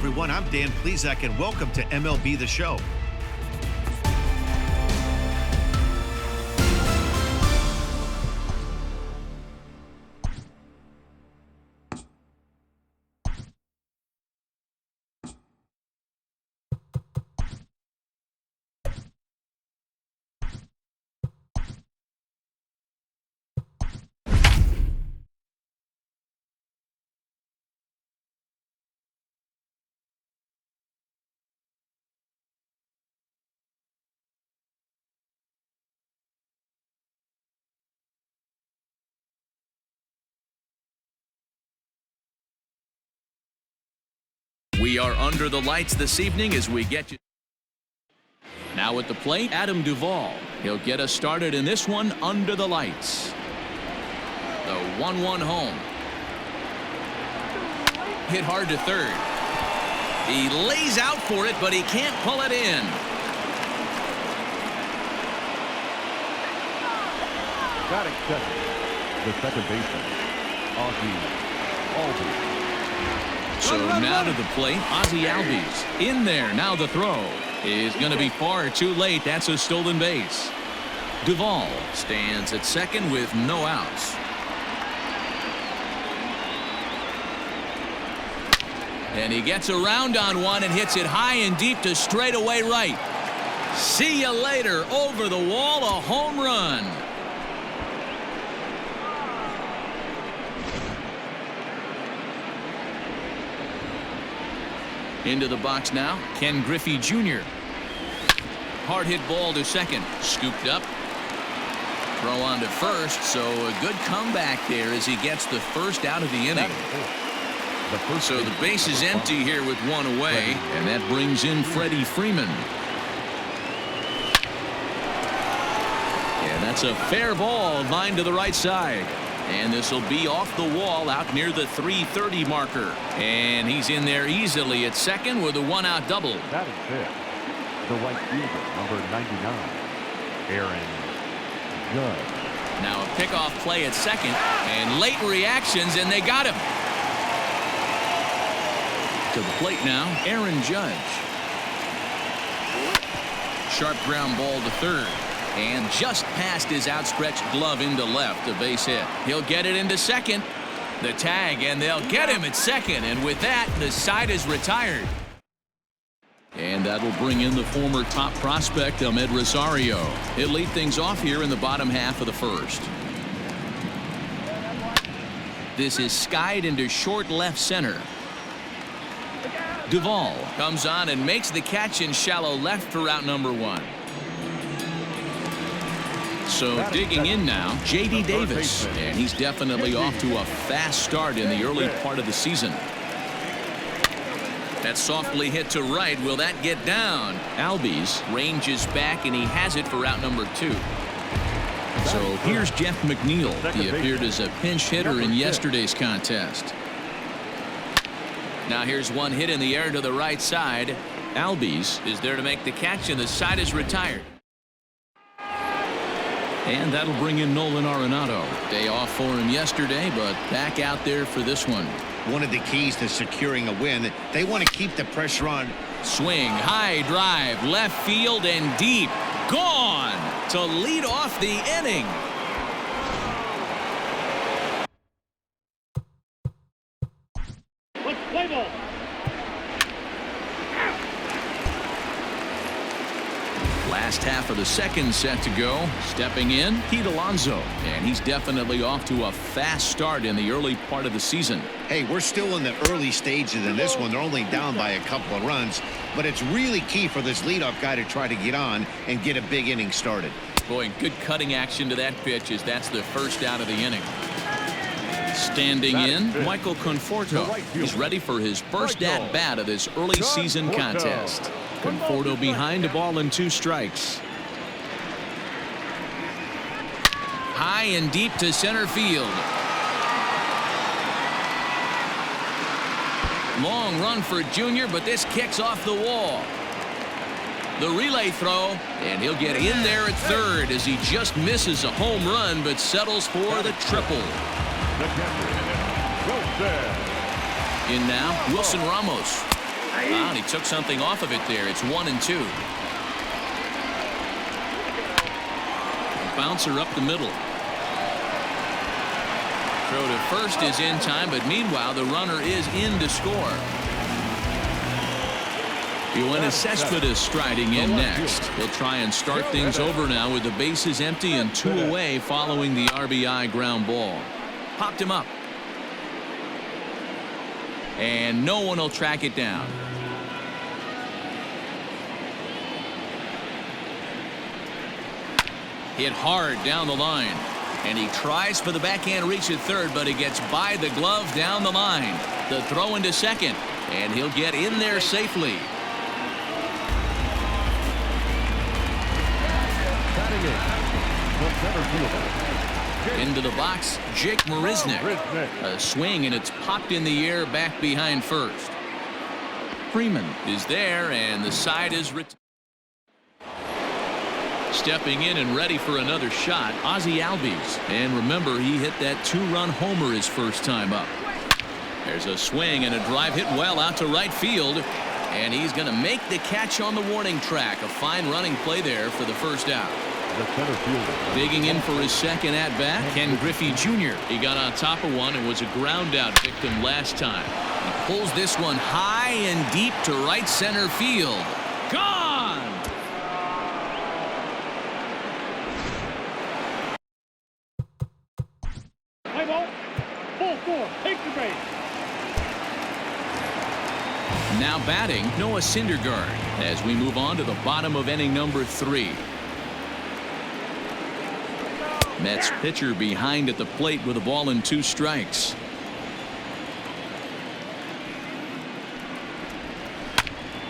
everyone. I'm Dan Plezak, and welcome to MLB The Show. We are under the lights this evening as we get you. Now at the plate, Adam Duvall. He'll get us started in this one under the lights. The 1-1 home. Hit hard to third. He lays out for it, but he can't pull it in. Batting second, the second baseman, Albies. So now to the plate, Ozzie Albies. In there, now the throw is going to be far too late. That's a stolen base. Duvall stands at second with no outs. And he gets around on one and hits it high and deep to straightaway right. See you later. Over the wall, a home run. Into the box now, Ken Griffey Jr. Hard hit ball to second. Scooped up. Throw on to first, so a good comeback there as he gets the first out of the inning. So the base is empty here with one away, and that brings in Freddie Freeman. Yeah, that's a fair ball, line to the right side. And this will be off the wall out near the 330 marker. And he's in there easily at second with a one-out double. That is fifth. The right fielder, number 99, Aaron Judge. Now a pickoff play at second. And late reactions, and they got him. To the plate now, Aaron Judge. Sharp ground ball to third. And just past his outstretched glove into left, a base hit. He'll get it into second. The tag, and they'll get him at second. And with that, the side is retired. And that'll bring in the former top prospect, Ahmed Rosario. He'll lead things off here in the bottom half of the first. This is skied into short left center. Duvall comes on and makes the catch in shallow left for out number one. So digging in now, J.D. Davis, and he's definitely off to a fast start in the early part of the season. That softly hit to right. Will that get down? Albies ranges back, and he has it for out number two. So here's Jeff McNeil. He appeared as a pinch hitter in yesterday's contest. Now here's one hit in the air to the right side. Albies is there to make the catch, and the side is retired. And that'll bring in Nolan Arenado. Day off for him yesterday, but back out there for this one. One of the keys to securing a win, they want to keep the pressure on. Swing, high drive, left field and deep. Gone to lead off the inning. Let's play ball. Last half of the second set to go. Stepping in, Pete Alonso. And he's definitely off to a fast start in the early part of the season. Hey, we're still in the early stages in this one. They're only down by a couple of runs, but it's really key for this leadoff guy to try to get on and get a big inning started. Boy, good cutting action to that pitch as that's the first out of the inning. Standing in, Michael Conforto. He's ready for his first at-bat of this early season contest. Conforto behind a ball and two strikes. High and deep to center field. Long run for Junior, but this kicks off the wall. The relay throw, and he'll get in there at third as he just misses a home run but settles for the triple. In now, Wilson Ramos. Wow, and he took something off of it there. It's 1-2. Bouncer up the middle. Throw to first is in time, but meanwhile the runner is in to score. Yoenis Cespedes striding in next. He'll try and start things over now with the bases empty and 2 away following the RBI ground ball. Popped him up. And no one will track it down. Hit hard down the line. And he tries for the backhand reach at third, but he gets by the glove down the line. The throw into second. And he'll get in there safely. Into the box, Jake Marisnick. A swing, and it's popped in the air back behind first. Freeman is there, and the side is stepping in and ready for another shot, Ozzie Albies. And remember, he hit that 2-run homer his first time up. There's a swing and a drive hit well out to right field. And he's going to make the catch on the warning track. A fine running play there for the first out. The center fielder. Digging in for his second at-bat, Ken Griffey Jr. He got on top of one and was a ground-out victim last time. He pulls this one high and deep to right center field. Gone! Play ball. Ball 4. Take the base. Now batting, Noah Syndergaard as we move on to the bottom of inning number 3. Mets pitcher behind at the plate with a ball and 2 strikes.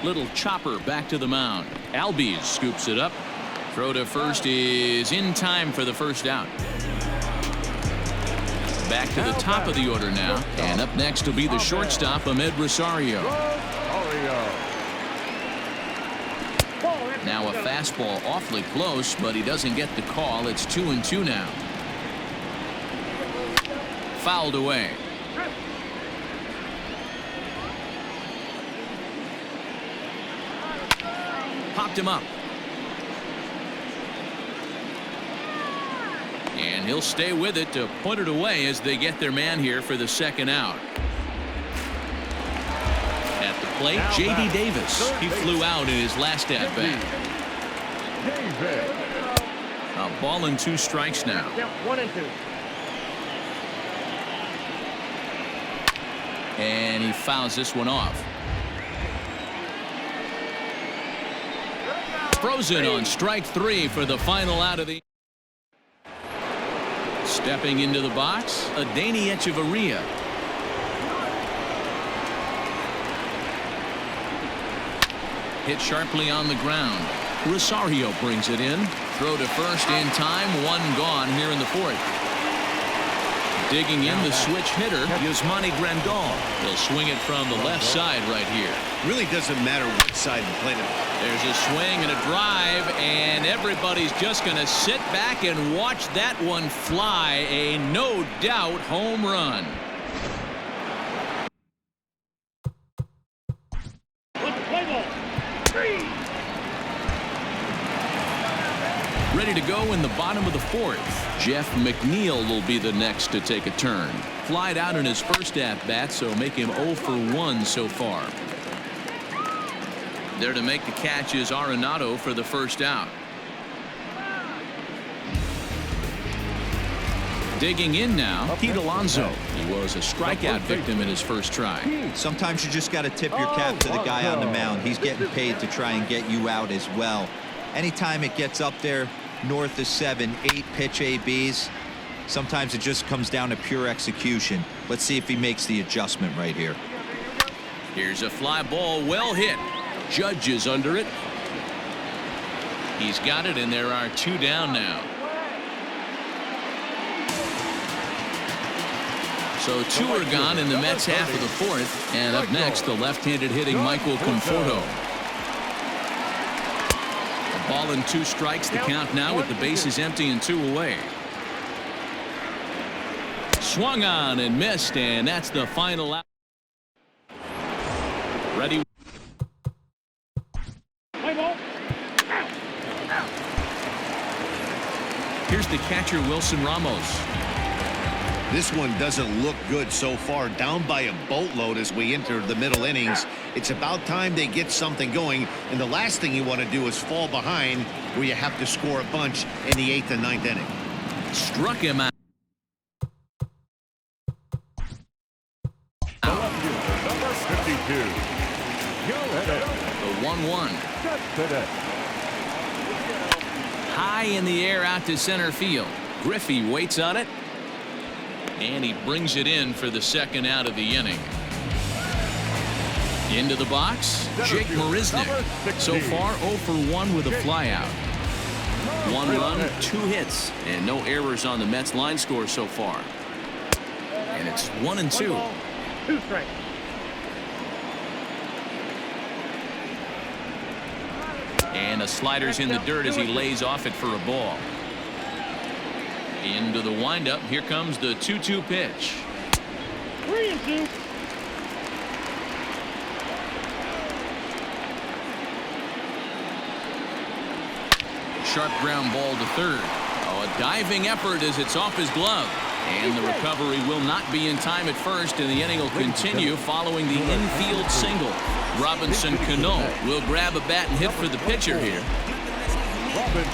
Little chopper back to the mound. Albies scoops it up. Throw to first is in time for the first out. Back to the top of the order now. And up next will be the shortstop, Ahmed Rosario. Now a fastball awfully close, but he doesn't get the call. It's 2-2 now. Fouled away. Popped him up. And he'll stay with it to put it away as they get their man here for the second out. At the plate, J.D. Davis. He flew out in his last at-bat. A ball and 2 strikes now. 1-2. And he fouls this one off. Frozen on strike 3 for the final out of the. Stepping into the box, Adeiny Echeverria. Hit sharply on the ground. Rosario brings it in. Throw to first in time. 1 gone here in the 4th. Digging in the switch hitter, Yasmani Grandal. He'll swing it from the left side right here. Really doesn't matter what side the plate. There's a swing and a drive, and everybody's just going to sit back and watch that one fly. A no doubt home run. Play ball. 3. Ready to go in the bottom of the 4th. Jeff McNeil will be the next to take a turn. Flied out in his first at-bat, so make him 0 for 1 so far. There to make the catch is Arenado for the first out. Digging in now, Pete Alonso. He was a strikeout victim in his first try. Sometimes you just got to tip your cap to the guy on the mound. He's getting paid to try and get you out as well. Anytime it gets up there north of 7, 8 pitch ABs, sometimes it just comes down to pure execution. Let's see if he makes the adjustment right here. Here's a fly ball, well hit. Judge is under it. He's got it, and there are 2 down now. So 2 are gone in the Mets half of the 4th. And up next, the left-handed hitting Michael Conforto. A ball and 2 strikes, the count now with the bases empty and 2 away. Swung on and missed, and that's the final out. Ready. Play ball. Here's the catcher, Wilson Ramos. This one doesn't look good so far. Down by a boatload as we enter the middle innings. It's about time they get something going. And the last thing you want to do is fall behind where you have to score a bunch in the 8th and 9th inning. Struck him out. Number 52. The 1-1. High in the air out to center field. Griffey waits on it. And he brings it in for the second out of the inning. Into the box, Jake Marisnick. So far, 0 for 1 with a flyout. 1 run, 2 hits, and no errors on the Mets line score so far. And it's 1-2. 2 strikes. And a slider's in the dirt as he lays off it for a ball. Into the windup. Here comes the 2-2 pitch. 3-2. Sharp ground ball to third. Oh, a diving effort as it's off his glove. And the recovery will not be in time at first, and the inning will continue following the infield single. Robinson Cano will grab a bat and hit for the pitcher here. Robinson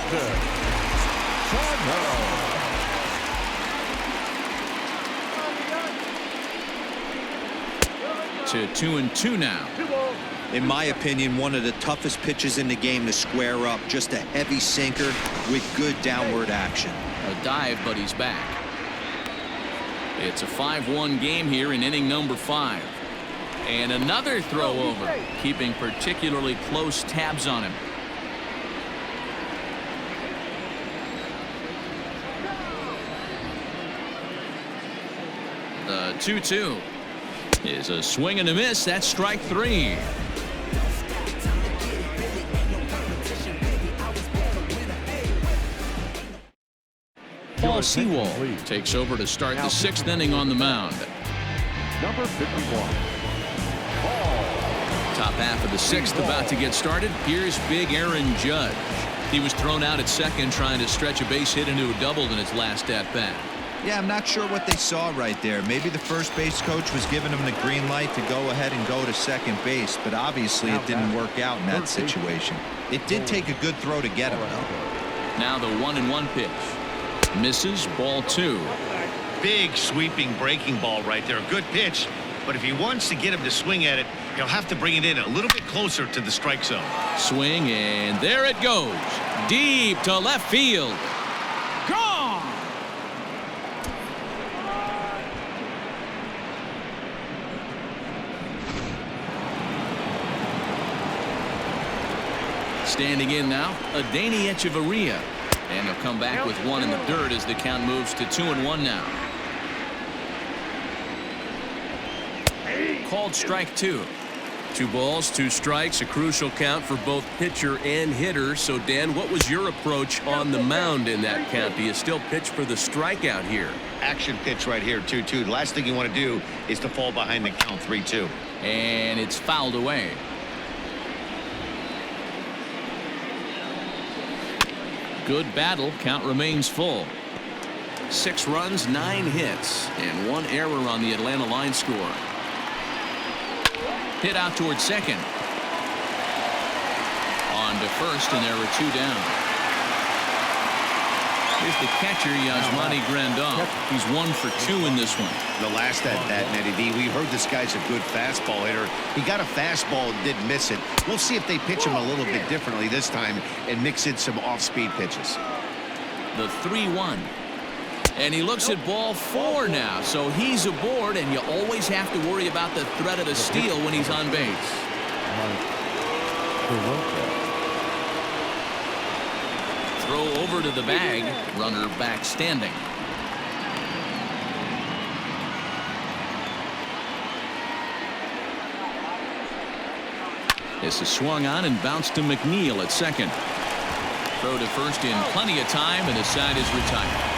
Cano. To 2-2 now. In my opinion, one of the toughest pitches in the game to square up. Just a heavy sinker with good downward action. A dive, but he's back. It's a 5-1 game here in inning number 5. And another throw over, keeping particularly close tabs on him. The 2-2 is a swing and a miss. That's strike 3. Paul Sewell takes over to start the 6th inning on the mound. Number 51. Top half of the 6th about to get started. Here's big Aaron Judge. He was thrown out at second trying to stretch a base hit into a double in his last at bat. Yeah, I'm not sure what they saw right there. Maybe the first base coach was giving him the green light to go ahead and go to second base, but obviously it didn't work out in that situation. It did take a good throw to get him, though. Now the 1-1 pitch. Misses, ball 2. Big sweeping breaking ball right there. A good pitch, but if he wants to get him to swing at it, he'll have to bring it in a little bit closer to the strike zone. Swing, and there it goes. Deep to left field. Gone! Standing in now, Adeiny Echeverria. And he'll come back with 1 in the dirt as the count moves to 2-1 now. Called strike 2. 2 balls, 2 strikes, a crucial count for both pitcher and hitter. So, Dan, what was your approach on the mound in that count? Do you still pitch for the strikeout here? Action pitch right here, 2-2. The last thing you want to do is to fall behind the count 3-2. And it's fouled away. Good battle. Count remains full. 6 runs, 9 hits, and 1 error on the Atlanta line score. Hit out towards second. On to first, and there are 2 down. Here's the catcher, Yasmani Grandal. He's 1 for 2 in this one. The last at that, Nettie D, we heard this guy's a good fastball hitter. He got a fastball and didn't miss it. We'll see if they pitch him a little bit differently this time and mix in some off-speed pitches. The 3-1. And he looks at ball 4 now, so he's aboard, and you always have to worry about the threat of a steal when he's on base. Throw over to the bag, runner back standing. This is swung on and bounced to McNeil at second. Throw to first in plenty of time, and the side is retired.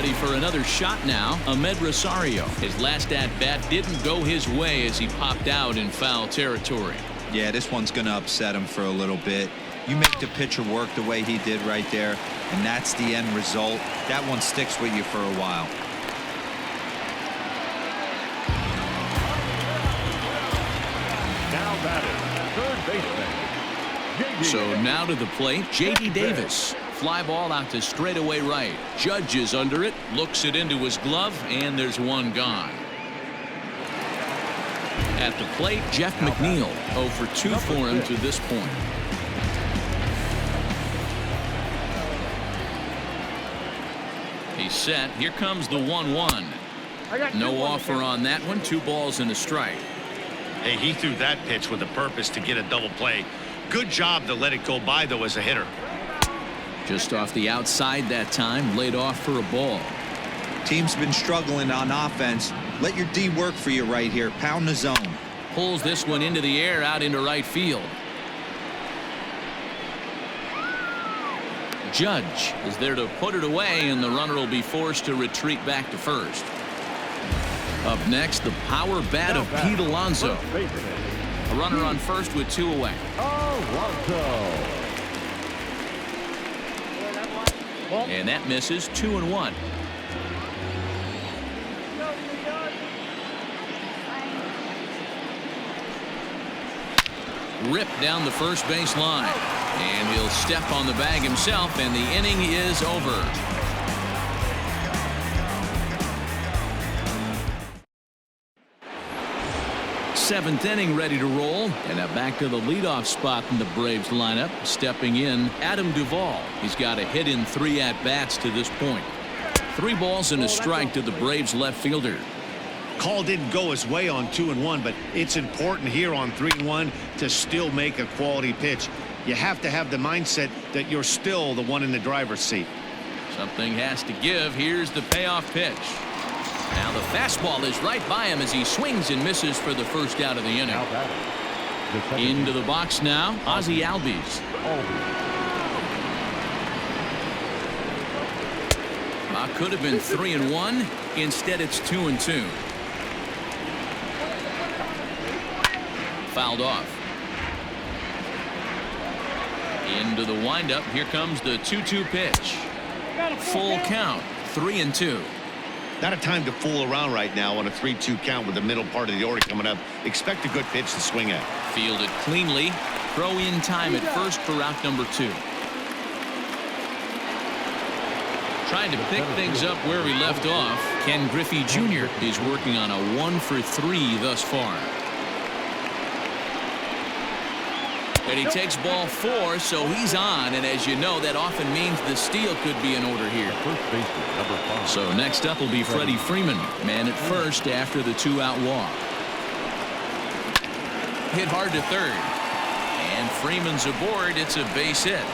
Ready for another shot now, Ahmed Rosario. His last at-bat didn't go his way as he popped out in foul territory. Yeah, this one's going to upset him for a little bit. You make the pitcher work the way he did right there, and that's the end result. That one sticks with you for a while. Now batting, third baseman, J.D. So now to the plate, J.D. Davis. Fly ball out to straightaway right. Judge is under it, looks it into his glove, and there's one gone. At the plate, Jeff McNeil. 0 for 2 for him to this point. He's set. Here comes the 1-1. No offer on that one. 2 balls and a strike. Hey, he threw that pitch with a purpose to get a double play. Good job to let it go by, though, as a hitter. Just off the outside that time, laid off for a ball. Team's been struggling on offense. Let your D work for you right here. Pound the zone. Pulls this one into the air out into right field. Judge is there to put it away, and the runner will be forced to retreat back to first. Up next, the power bat of Pete Alonso. A runner on first with 2 away. Alonso. And that misses. 2-1. Ripped down the first base line. And he'll step on the bag himself, and the inning is over. Seventh inning ready to roll, and now back to the leadoff spot in the Braves lineup. Stepping in, Adam Duvall. He's got a hit in 3 at-bats to this point. 3 balls and a strike to the Braves left fielder. Call didn't go his way on 2-1, but it's important here on 3-1 to still make a quality pitch. You have to have the mindset that you're still the one in the driver's seat. Something has to give. Here's the payoff pitch. Now the fastball is right by him as he swings and misses for the first out of the inning. Now batting, Into the box now, Ozzie Albies. Could have been 3-1. Instead, it's 2-2. Fouled off. Into the windup. Here comes the 2-2 pitch. Full count. 3-2. Not a time to fool around right now on a 3-2 count with the middle part of the order coming up. Expect a good pitch to swing at. Fielded cleanly. Throw in time at first for out number 2. Trying to pick things up where we left off. Ken Griffey Jr. is working on a 1 for 3 thus far. And he takes ball 4, so he's on. And as you know, that often means the steal could be in order here. First baseman, number 5. So next up will be Freddie Freeman, man at first after the 2-out walk. Hit hard to third. And Freeman's aboard. It's a base hit.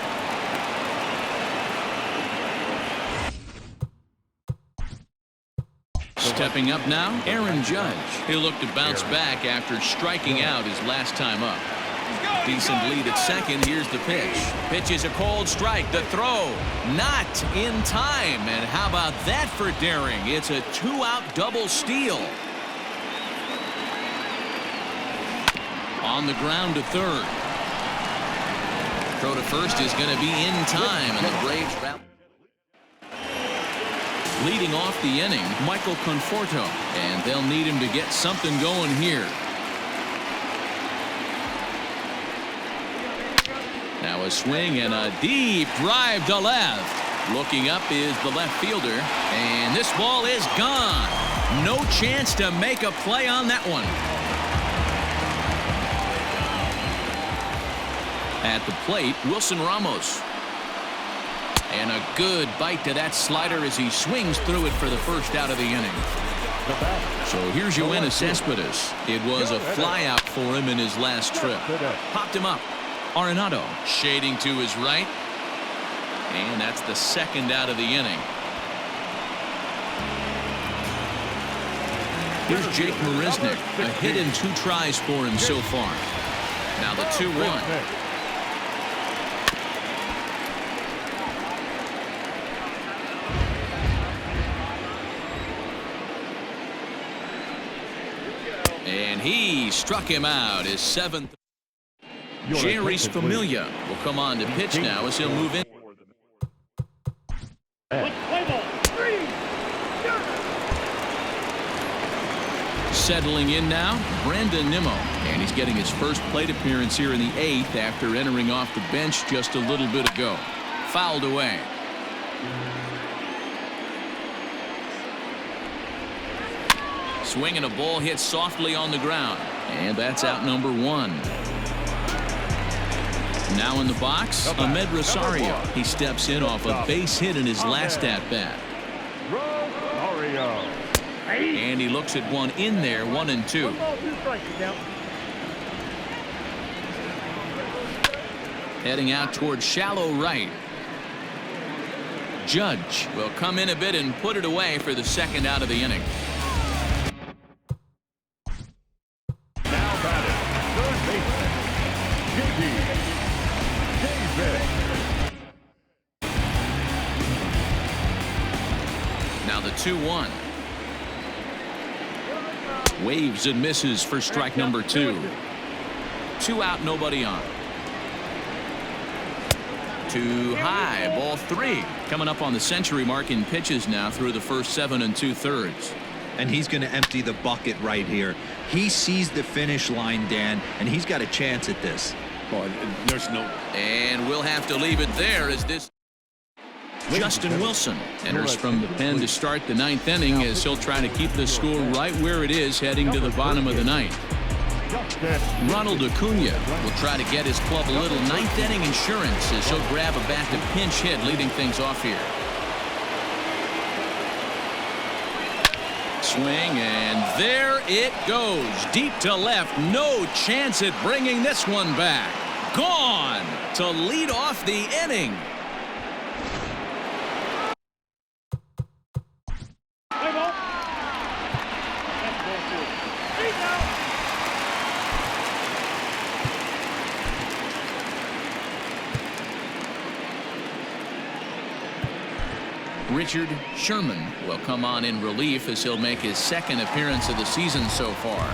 Stepping up now, Aaron Judge. He'll look to bounce back after striking out his last time up. Decent lead at second. Here's the pitch. Pitch is a cold strike. The throw not in time. And how about that for daring? It's a 2-out double steal. On the ground to third. Throw to first is going to be in time, and the Braves rout. Leading off the inning, Michael Conforto, and they'll need him to get something going here. Now a swing and a deep drive to left. Looking up is the left fielder, and this ball is gone. No chance to make a play on that one. At the plate, Wilson Ramos. And a good bite to that slider as he swings through it for the first out of the inning. So here's Yoenis Cespedes. It was a flyout for him in his last trip. Popped him up. Arenado shading to his right. And that's the second out of the inning. Here's Jake Marisnick. A hit and 2 tries for him so far. Now the 2-1. And he struck him out, his 7th. Your Jerry's attention, Familia will come on to pitch now as he'll move in. Let's play ball. 3. Settling in now, Brandon Nimmo. And he's getting his first plate appearance here in the 8th after entering off the bench just a little bit ago. Fouled away. Swing and a ball hit softly on the ground. And that's out number 1. Now in the box, Ahmed Rosario. He steps in off a base hit in his last at-bat. Rosario. And he looks at one in there, 1-2. 1 ball, 2 strikes now. Heading out towards shallow right. Judge will come in a bit and put it away for the 2nd out of the inning. Now batting, third baseman, David. Now the 2-1. Waves and misses for strike number 2. 2 out, nobody on. Too high, ball 3. Coming up on the century mark in pitches now through the first 7 2/3. And he's going to empty the bucket right here. He sees the finish line, Dan, and he's got a chance at this. Boy, there's no. And we'll have to leave it there as this. Justin Wilson enters from the pen to start the 9th inning as he'll try to keep the score right where it is heading to the bottom of the 9th. Ronald Acuna will try to get his club a little 9th inning insurance as he'll grab a bat to pinch hit, leading things off here. Swing, and there it goes. Deep to left. No chance at bringing this one back. Gone to lead off the inning. Play ball. That's ball 2. He's out. Richard Sherman will come on in relief as he'll make his 2nd appearance of the season so far.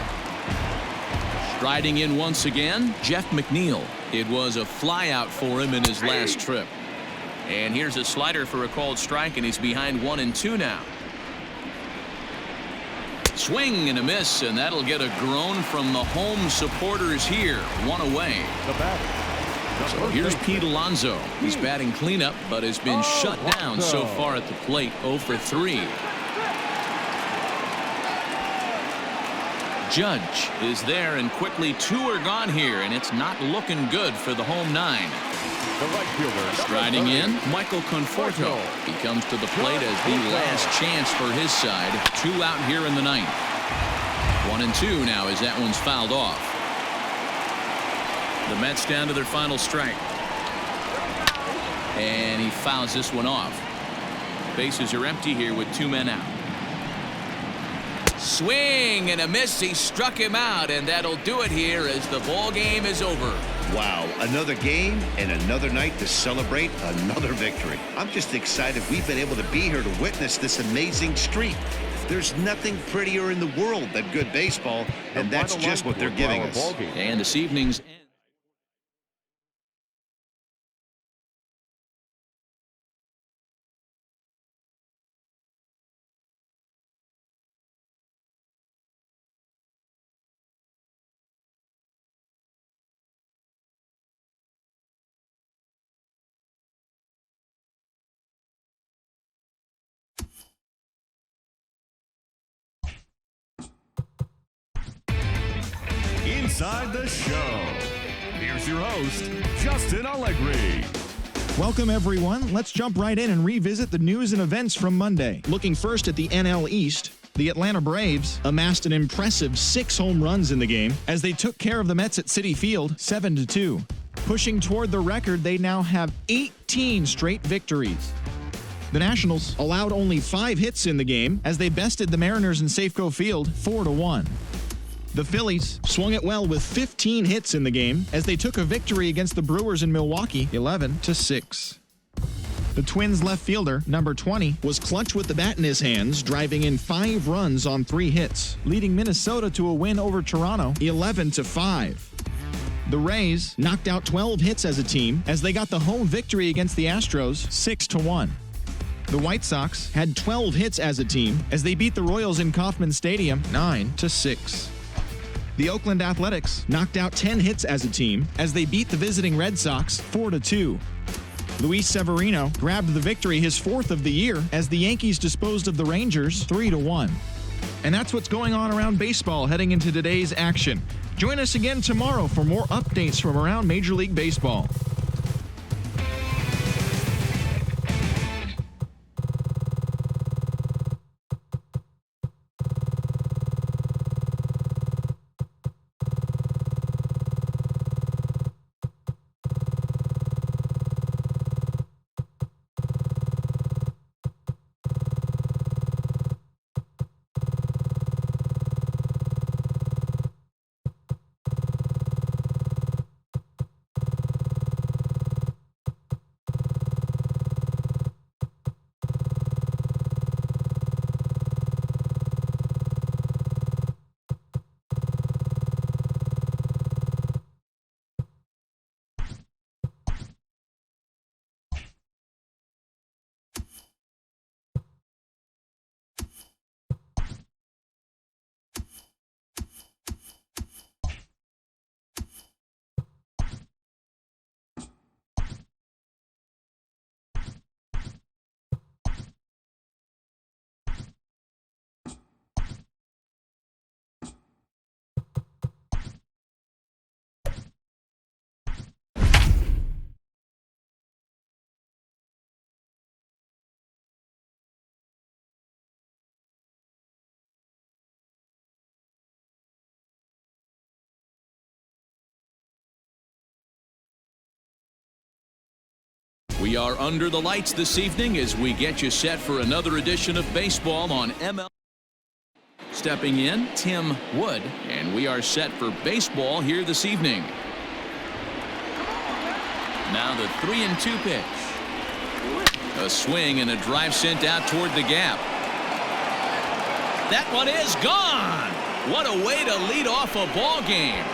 Striding in once again, Jeff McNeil. It was a flyout for him in his last trip. And here's a slider for a called strike, and he's behind 1-2 now. Swing and a miss, and that'll get a groan from the home supporters here. 1 away. The batter. So here's Pete Alonso. He's batting cleanup, but has been shut down so far at the plate. 0 for 3. Judge is there, and quickly 2 are gone here, and it's not looking good for the home 9. The right fielder. Striding in, Michael Conforto. He comes to the plate as the last chance for his side. 2 out here in the 9th. 1-2 now as that one's fouled off. The Mets down to their final strike. And he fouls this one off. Bases are empty here with 2 men out. Swing and a miss. He struck him out, and that'll do it here as the ball game is over. Wow, another game and another night to celebrate another victory. I'm just excited we've been able to be here to witness this amazing streak. There's nothing prettier in the world than good baseball, and that's just what they're giving us. And this evening's Inside the Show. Here's your host, Justin Allegri. Welcome, everyone. Let's jump right in and revisit the news and events from Monday. Looking first at the NL East, the Atlanta Braves amassed an impressive 6 home runs in the game as they took care of the Mets at Citi Field 7-2. Pushing toward the record, they now have 18 straight victories. The Nationals allowed only 5 hits in the game as they bested the Mariners in Safeco Field 4-1. The Phillies swung it well with 15 hits in the game as they took a victory against the Brewers in Milwaukee 11-6. The Twins left fielder, number 20, was clutch with the bat in his hands, driving in 5 runs on 3 hits, leading Minnesota to a win over Toronto 11-5. The Rays knocked out 12 hits as a team as they got the home victory against the Astros 6-1. The White Sox had 12 hits as a team as they beat the Royals in Kauffman Stadium 9-6. The Oakland Athletics knocked out 10 hits as a team as they beat the visiting Red Sox 4-2. Luis Severino grabbed the victory, his 4th of the year, as the Yankees disposed of the Rangers 3-1. And that's what's going on around baseball heading into today's action. Join us again tomorrow for more updates from around Major League Baseball. We are under the lights this evening as we get you set for another edition of baseball on MLB. Stepping in, Tim Wood, and we are set for baseball here this evening. Now the 3-2 pitch. A swing and a drive sent out toward the gap. That one is gone. What a way to lead off a ball game.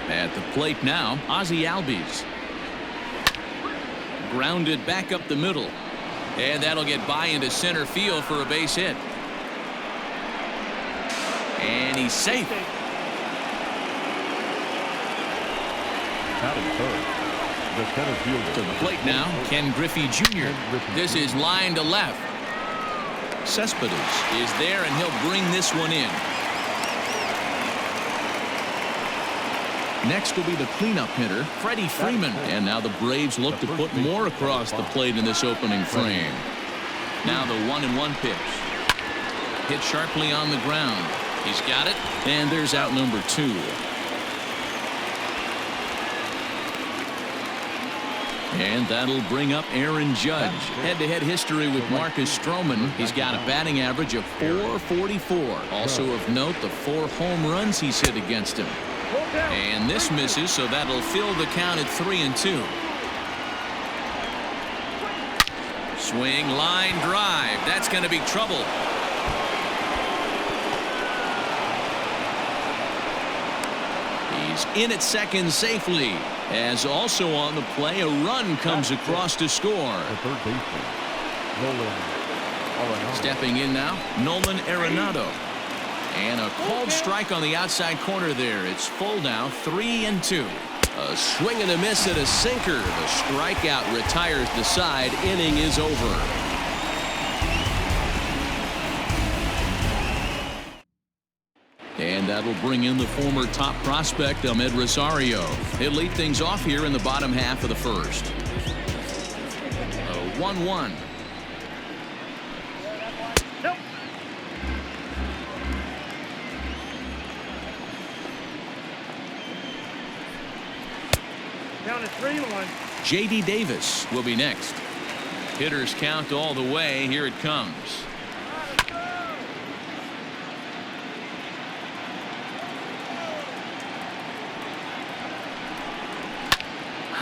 At the plate now, Ozzie Albies. Grounded back up the middle. And that'll get by into center field for a base hit. And he's safe. To the plate now, Ken Griffey Jr. This is line to left. Cespedes is there, and he'll bring this one in. Next will be the cleanup hitter, Freddie Freeman. And now the Braves look to put more across the plate in this opening frame. Now the 1-1 pitch. Hit sharply on the ground. He's got it, and there's out number 2. And that'll bring up Aaron Judge. Head-to-head history with Marcus Stroman. He's got a batting average of .444. Also of note, the 4 home runs he's hit against him. And this misses, so that'll fill the count at 3-2. Swing, line drive. That's going to be trouble. He's in at second safely. As also on the play, a run comes across to score. Stepping in now, Nolan Arenado. And a called strike on the outside corner there. It's full now, 3-2. A swing and a miss at a sinker. The strikeout retires the side. Inning is over. And that'll bring in the former top prospect, Ahmed Rosario. He'll lead things off here in the bottom half of the first. A 1-1. Down to 3-1. J.D. Davis will be next. Hitters count all the way. Here it comes.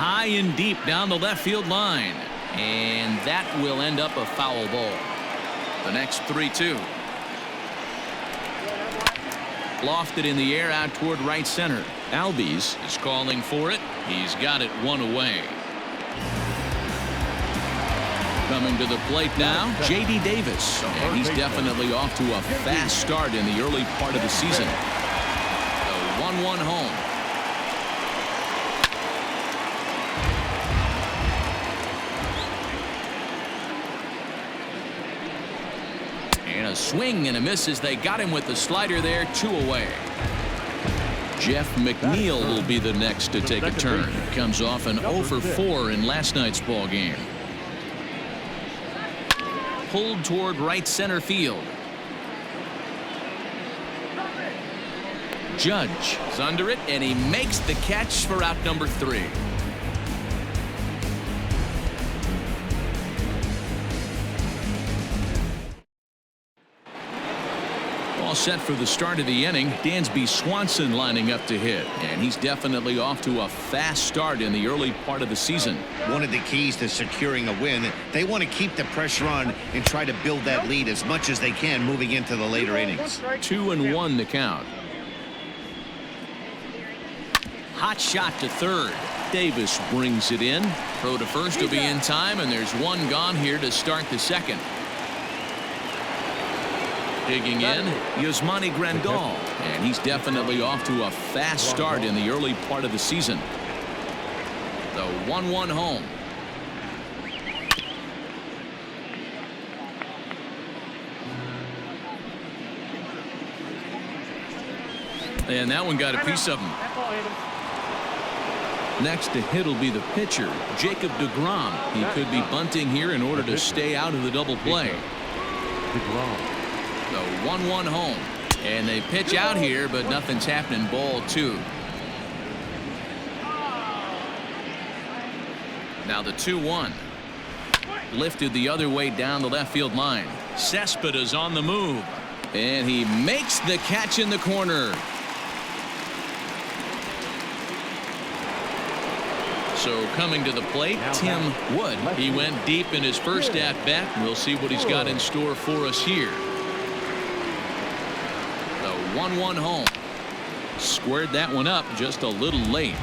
high and deep down the left field line. And that will end up a foul ball. The next 3-2. Lofted in the air out toward right center. Albies is calling for it. He's got it one away. Coming to the plate now, J.D. Davis. And he's definitely off to a fast start in the early part of the season. The 1-1 home. And a swing and a miss as they got him with the slider there, 2 away. Jeff McNeil will be the next to take a turn. Comes off an 0 for 4 in last night's ball game. Pulled toward right center field. Judge is under it, and he makes the catch for out number 3. All set for the start of the inning. Dansby Swanson lining up to hit, and he's definitely off to a fast start in the early part of the season. One of the keys to securing a win, they want to keep the pressure on and try to build that lead as much as they can moving into the later innings. 2-1 the count. Hot shot to third. Davis brings it in. Throw to first will be in time, and there's one gone here to start the second. Digging in, Yasmani Grandal, and he's definitely off to a fast start in the early part of the season. The 1-1 home. And that one got a piece of him. Next to hit will be the pitcher, Jacob deGrom. He could be bunting here in order to stay out of the double play. The 1-1 home. And they pitch out here, but nothing's happening. Ball 2. Now the 2-1. Lifted the other way down the left field line. Cespedes on the move. And he makes the catch in the corner. So coming to the plate, Tim Wood. He went deep in his first at-bat. We'll see what he's got in store for us here. 1-1 home. Squared that one up just a little late.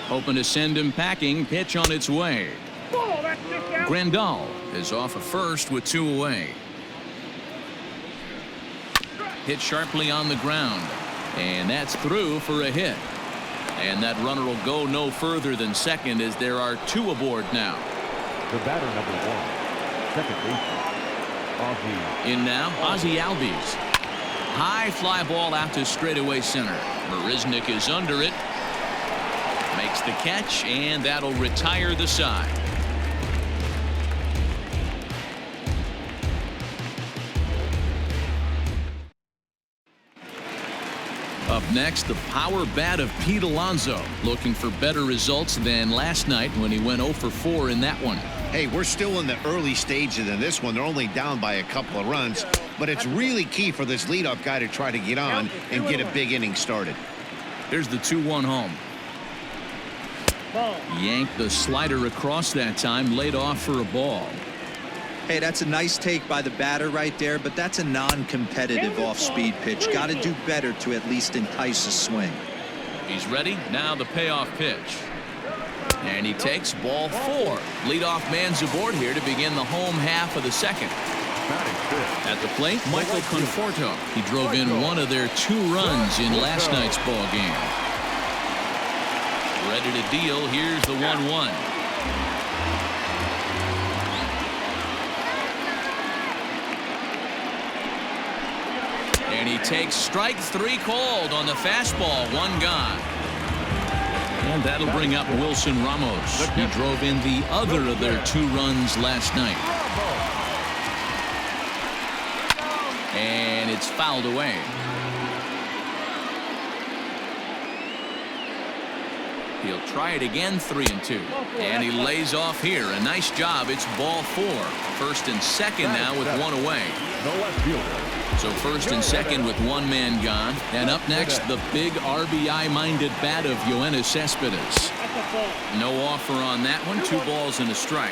Hoping to send him packing. Pitch on its way. Grandal is off of first with 2 away. Hit sharply on the ground. And that's through for a hit. And that runner will go no further than second as there are 2 aboard now. The batter number 1, second baseman. In now, Ozzie Albies. High fly ball out to straightaway center. Marisnick is under it. Makes the catch, and that'll retire the side. Up next, the power bat of Pete Alonso, looking for better results than last night when he went 0 for 4 in that one. Hey, we're still in the early stages in this one. They're only down by a couple of runs, but it's really key for this leadoff guy to try to get on and get a big inning started. Here's the 2-1 home. Yanked the slider across that time, laid off for a ball. Hey, that's a nice take by the batter right there, but that's a non-competitive off-speed pitch. Got to do better to at least entice a swing. He's ready. Now the payoff pitch. And he takes ball 4. Leadoff man's aboard here to begin the home half of the second. At the plate, Michael Conforto. He drove in one of their 2 runs in last night's ball game. Ready to deal. Here's the 1-1. And he takes strike 3 called on the fastball. 1 gone. And that'll bring up Wilson Ramos. He drove in the other of their 2 runs last night. And it's fouled away. He'll try it again, 3-2. And he lays off here. A nice job. It's ball 4. First and second now with one away. The left fielder. So first and second with one man gone. And up next, the big RBI-minded bat of Yoenis Cespedes. No offer on that one. 2 balls and a strike.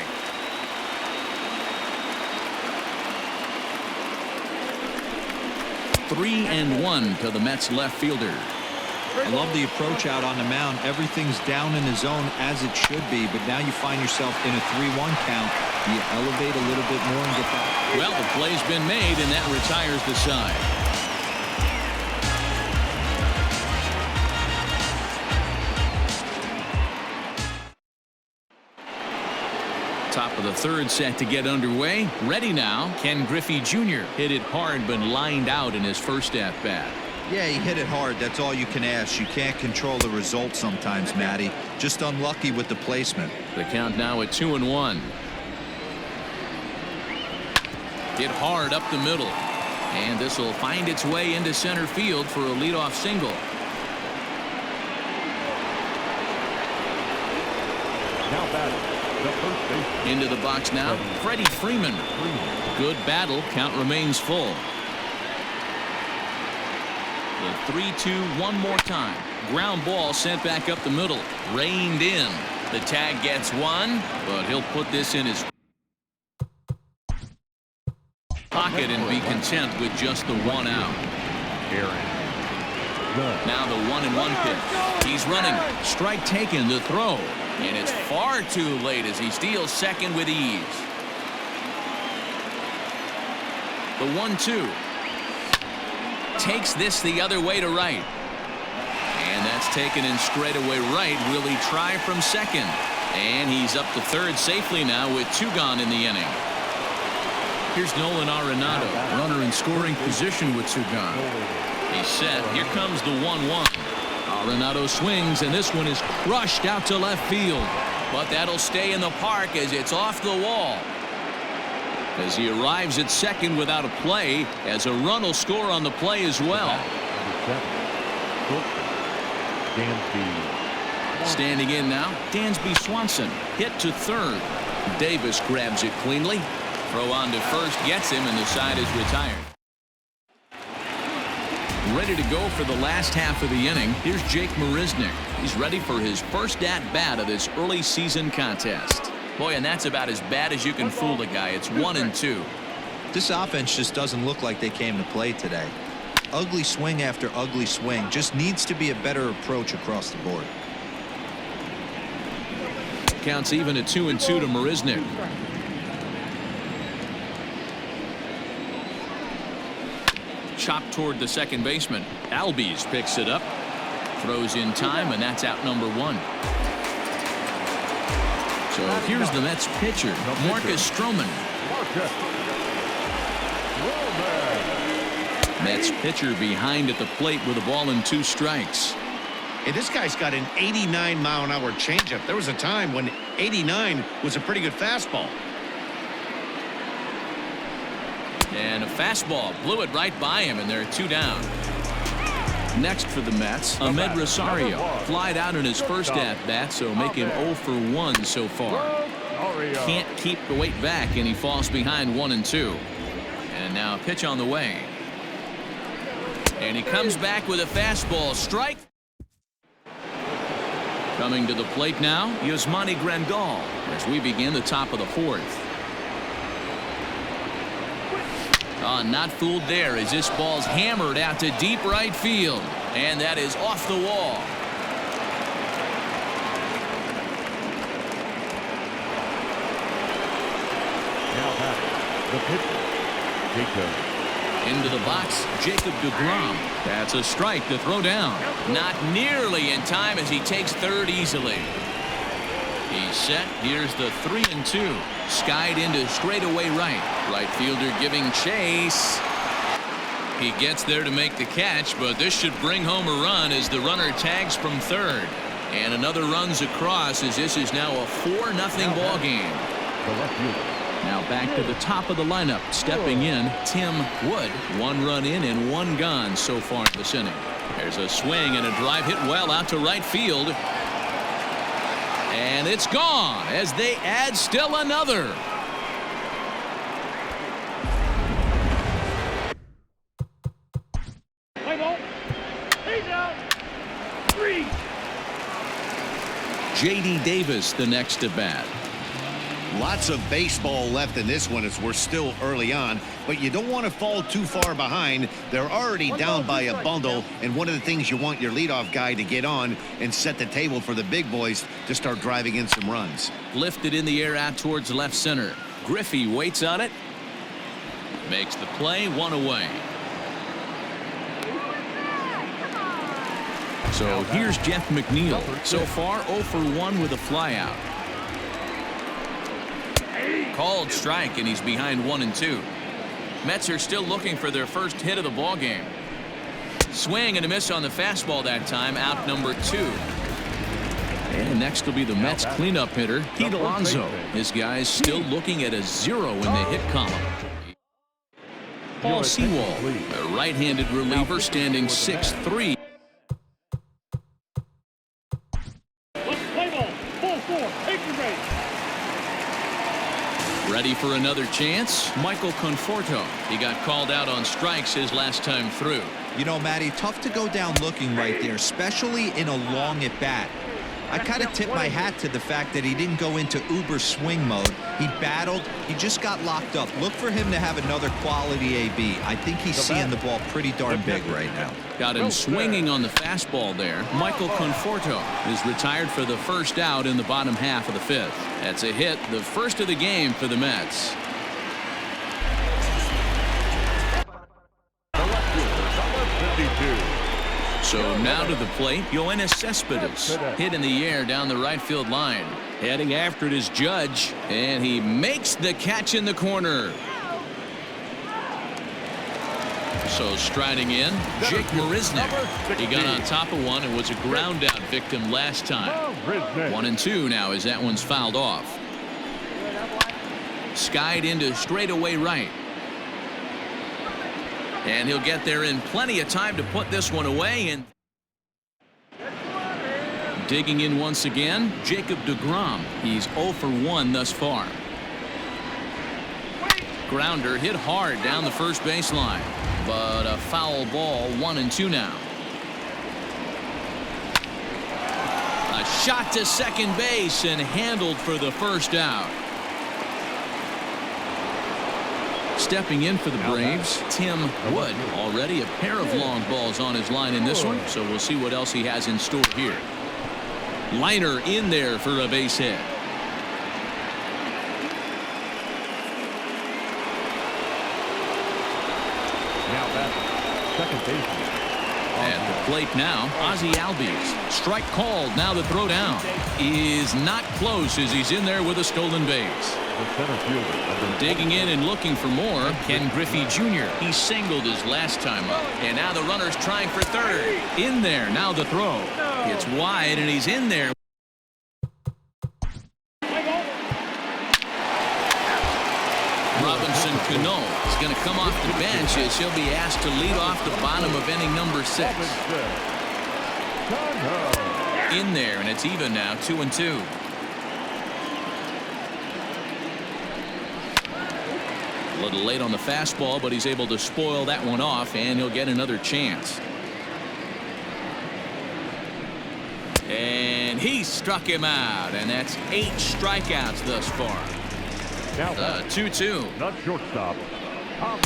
Three and 1 to the Mets left fielder. I love the approach out on the mound. Everything's down in the zone as it should be, but now you find yourself in a 3-1 count. You elevate a little bit more and get back. Well, the play's been made, and that retires the side. Top of the third set to get underway. Ready now. Ken Griffey Jr. hit it hard but lined out in his first at-bat. Yeah, he hit it hard. That's all you can ask. You can't control the result sometimes, Matty. Just unlucky with the placement. The count now at 2-1. Hit hard up the middle. And this will find its way into center field for a leadoff single. Now batting, the first baseman. Into the box now, Freddie Freeman. Good battle. Count remains full. The 3-2 one more time. Ground ball sent back up the middle. Reined in. The tag gets one, but he'll put this in his pocket and be content with just the 1 out. Now the 1-1 pitch. He's running. Strike taken to throw. And it's far too late as he steals second with ease. The 1-2. Takes this the other way to right. And that's taken in straightaway right. Will he try from second? And he's up to third safely now with 2 gone in the inning. Here's Nolan Arenado, runner in scoring position with 2 gone. He's set. Here comes the 1-1. Arenado swings, and this one is crushed out to left field. But that'll stay in the park as it's off the wall. As he arrives at second without a play, as a run will score on the play as well. Standing in now, Dansby Swanson. Hit to third. Davis grabs it cleanly. Throw on to first gets him, and the side is retired. Ready to go for the last half of the inning. Here's Jake Marisnick. He's ready for his first at-bat of this early season contest. Boy, and that's about as bad as you can fool the guy. It's 1-2. This offense just doesn't look like they came to play today. Ugly swing after ugly swing. Just needs to be a better approach across the board. Counts even at 2-2 to Marisnick. Chopped toward the second baseman. Albies picks it up. Throws in time, and that's out number 1. So here's the Mets pitcher, Marcus Stroman. Mets pitcher behind at the plate with a ball and 2 strikes. Hey, this guy's got an 89-mile-an-hour changeup. There was a time when 89 was a pretty good fastball. And a fastball blew it right by him, and they're 2 down. Next for the Mets, Ahmed Rosario. Flied out in his first at-bat, so make him 0 for 1 so far. Can't keep the weight back, and he falls behind 1-2. And now a pitch on the way. And he comes back with a fastball. Strike. Coming to the plate now, Yasmani Grandal as we begin the top of the 4th. Oh, not fooled there as this ball's hammered out to deep right field. And that is off the wall. Now batting, the pitcher, Jacob. Into the box, Jacob deGrom. That's a strike to throw down. Not nearly in time as he takes third easily. He's set. Here's the 3-2. Skied into straightaway right. Right fielder giving chase. He gets there to make the catch, but this should bring home a run as the runner tags from third. And another runs across as this is now a 4-0 ball game. The left fielder. Now back to the top of the lineup. Stepping in, Tim Wood. 1 run in and 1 gone so far this inning. There's a swing and a drive hit well out to right field. And it's gone as they add still another. Play ball. He's out. 3. J.D. Davis the next at bat. Lots of baseball left in this one as we're still early on, but you don't want to fall too far behind. They're already down by a bundle, and one of the things you want your leadoff guy to get on and set the table for the big boys to start driving in some runs. Lifted in the air out towards left center. Griffey waits on it. Makes the play, 1 away. So here's Jeff McNeil. So far 0 for 1 with a flyout. Called strike, and he's behind 1-2. Mets are still looking for their first hit of the ball game. Swing and a miss on the fastball that time, out number 2. And next will be the Mets cleanup hitter, Pete Alonso. His guy's still looking at a 0 in the hit column. Paul Sewell, a right-handed reliever, standing 6'3". Let's play ball. Full 4. Take your base. Ready for another chance? Michael Conforto. He got called out on strikes his last time through. You know, Matty, tough to go down looking right there, especially in a long at bat. I kind of tip my hat to the fact that he didn't go into uber swing mode. He battled. He just got locked up. Look for him to have another quality AB. I think he's seeing the ball pretty darn big right now. Got him swinging on the fastball there. Michael Conforto is retired for the first out in the bottom half of the 5th. That's a hit, the first of the game for the Mets. So now to the plate, Yoenis Cespedes. Hit in the air down the right field line. Heading after it is Judge, and he makes the catch in the corner. So striding in, Jake Marisnick. He got on top of one and was a ground out victim last time. 1-2 now as that one's fouled off. Skied into straightaway right. And he'll get there in plenty of time to put this one away. And digging in once again, Jacob deGrom. He's 0 for 1 thus far. Grounder hit hard down the first baseline, but a foul ball. 1-2 now. A shot to second base and handled for the first out. Stepping in for the Braves, Tim Wood. Already a pair of long balls on his line in this one, so we'll see what else he has in store here. Liner in there for a base hit. Now that's second baseman. At the plate now, Ozzie Albies. Strike called. Now the throw down is not close as he's in there with a stolen base. Digging in and looking for more, Ken Griffey Jr. He singled his last time up, and now the runner's trying for third. In there, now the throw. It's wide, and he's in there. Robinson Cano is going to come off the bench as he'll be asked to lead off the bottom of inning number 6. In there, and it's even now, 2-2. A little late on the fastball, but he's able to spoil that one off, and he'll get another chance. And he struck him out, and that's 8 strikeouts thus far. 2-2. Not shortstop.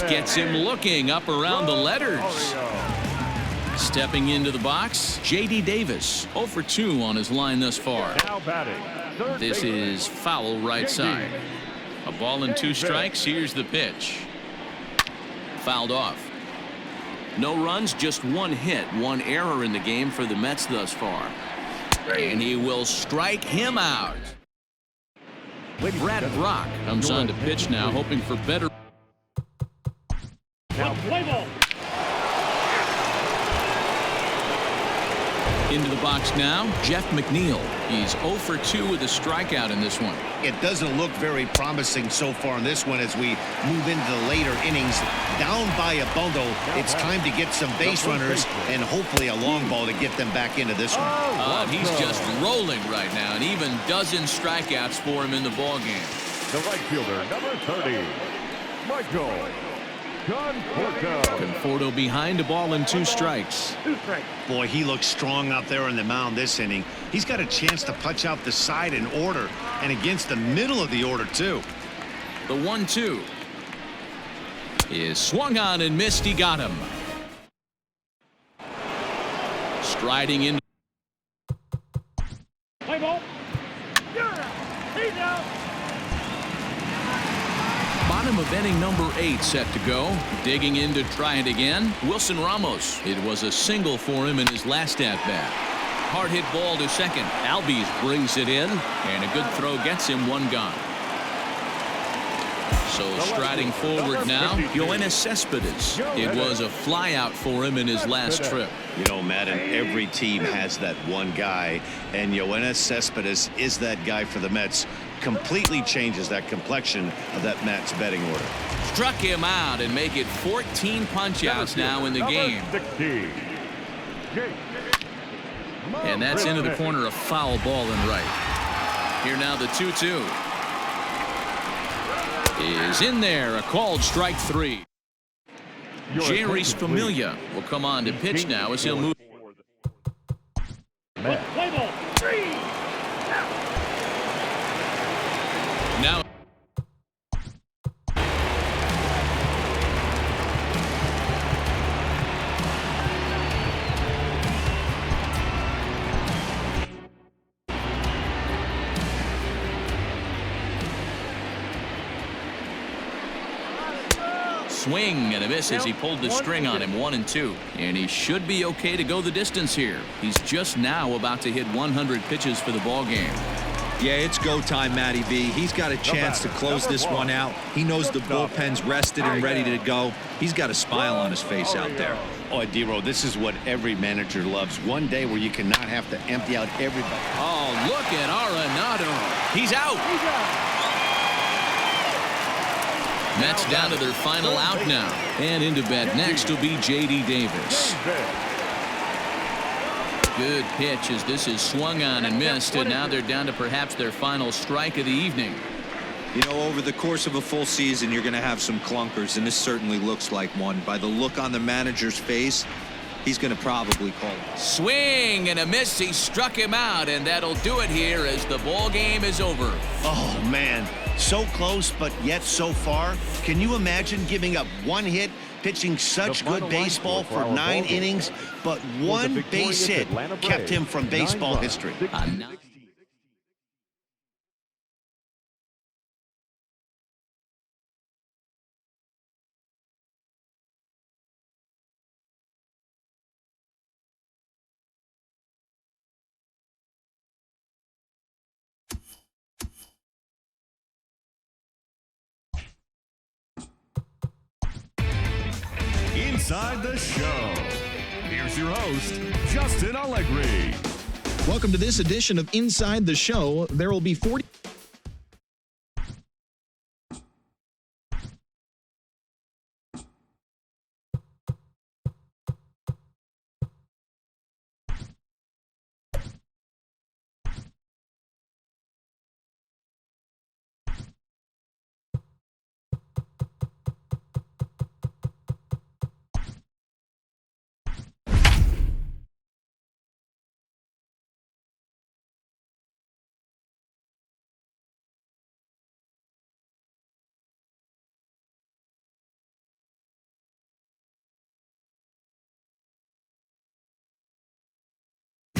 Gets him looking up around the letters. Stepping into the box, J.D. Davis. 0 for 2 on his line thus far. Now batting. This is foul right side. A ball and 2 strikes. Here's the pitch. Fouled off. No runs, just 1 hit, 1 error in the game for the Mets thus far. And he will strike him out. Brad Brock comes on to pitch now, hoping for better. Play ball. Into the box now, Jeff McNeil. He's 0 for 2 with a strikeout in this one. It doesn't look very promising so far in this one as we move into the later innings. Down by a bundle, it's time to get some base runners and hopefully a long ball to get them back into this one. He's just rolling right now, and even dozen strikeouts for him in the ballgame. The right fielder, number 30, Michael Conforto behind, a ball and 2 strikes. Boy, he looks strong out there on the mound this inning. He's got a chance to punch out the side in order and against the middle of the order too. The 1-2 is swung on and missed. He got him. Striding in. Play ball. He's out. Bottom of inning number 8 set to go. Digging in to try it again. Wilson Ramos. It was a single for him in his last at-bat. Hard hit ball to second. Albies brings it in, and a good throw gets him 1 gone. So striding forward now, Yoenis Cespedes. It was a flyout for him in his last trip. You know, Madden, every team has that one guy, and Yoenis Cespedes is that guy for the Mets. Completely changes that complexion of that Mets betting order. Struck him out and make it 14 punch-outs now in the game. And that's into the corner, a foul ball and right. Here now the 2-2. Is in there, a called strike 3. Jerry's Familia will come on to pitch now as he'll move. Play ball. 3. Now swing and a miss as he pulled the string on him. 1-2, and he should be okay to go the distance here. He's just now about to hit 100 pitches for the ball game. Yeah, it's go time, Matty V. He's got a chance to close this one out. He knows the bullpen's rested and ready to go. He's got a smile on his face out there. Oh, D-Row, this is what every manager loves. One day where you cannot have to empty out everybody. Oh, look at Arenado. He's out. Mets down to their final out now. And into bat next will be J.D. Davis. Good pitch as this is swung on and missed, and now they're down to perhaps their final strike of the evening. You know, over the course of a full season, you're going to have some clunkers, and this certainly looks like one. By the look on the manager's face, he's going to probably call it. Swing and a miss. He struck him out, and that'll do it here as the ball game is over. Oh, man. So close, but yet so far. Can you imagine giving up 1 hit, pitching such good baseball for 9 innings, but 1 base hit kept him from baseball history? Inside the Show. Here's your host, Justin Allegri. Welcome to this edition of Inside the Show. There will be 40.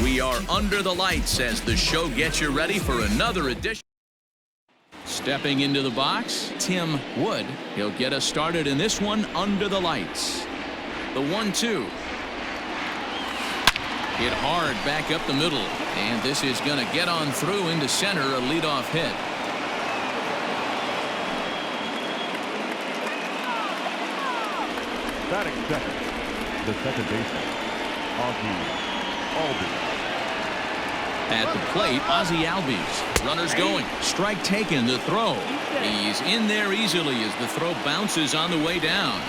We are under the lights as the show gets you ready for another edition. Stepping into the box, Tim Wood. He'll get us started in this one under the lights. The 1-2. Hit hard back up the middle, and this is going to get on through into center, a leadoff hit. Batting second, the second baseman, Augie Albies. At the plate, Ozzie Albies. Runners going. Strike taken. The throw. He's in there easily as the throw bounces on the way down.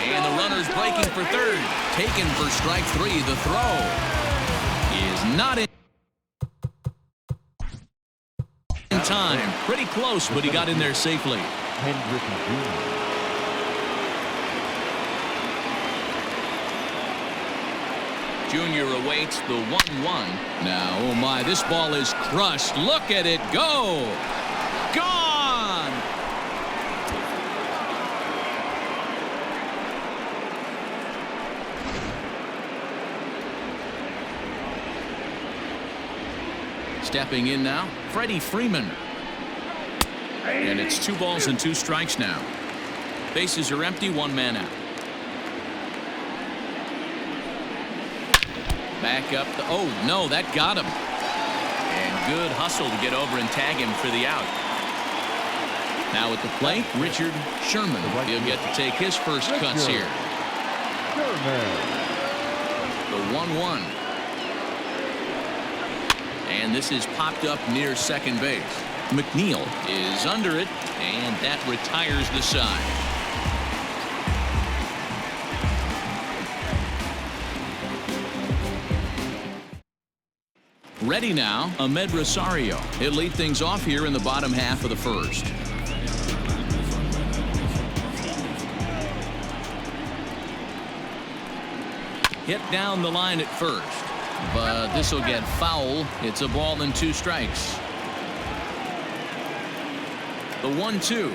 And the runner's breaking for third. Taken for strike 3. The throw is not in time. Pretty close, but he got in there safely. Junior awaits the 1-1. Now, oh my, this ball is crushed. Look at it go. Gone. Stepping in now, Freddie Freeman. And it's 2 balls and 2 strikes now. Bases are empty, 1 man out. Back up the, oh no, that got him. And good hustle to get over and tag him for the out. Now at the plate, Richard Sherman. He'll get to take his first cuts here. The 1-1. And this is popped up near second base. McNeil is under it, and that retires the side. Ready now, Ahmed Rosario. He'll lead things off here in the bottom half of the first. Hit down the line at first, but this will get foul. It's a ball and 2 strikes. The 1-2.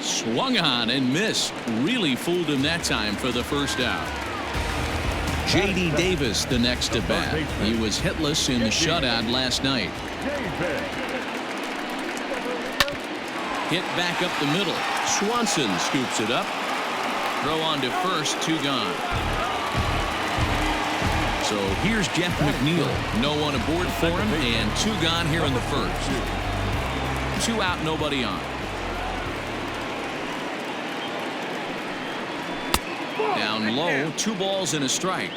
Swung on and missed. Really fooled him that time for the first out. J.D. Davis the next to bat. He was hitless in the shutout last night. Hit back up the middle. Swanson scoops it up. Throw on to first, 2 gone. So here's Jeff McNeil. No one aboard for him, and 2 gone here in the first. 2 out, nobody on. Down low, 2 balls and a strike.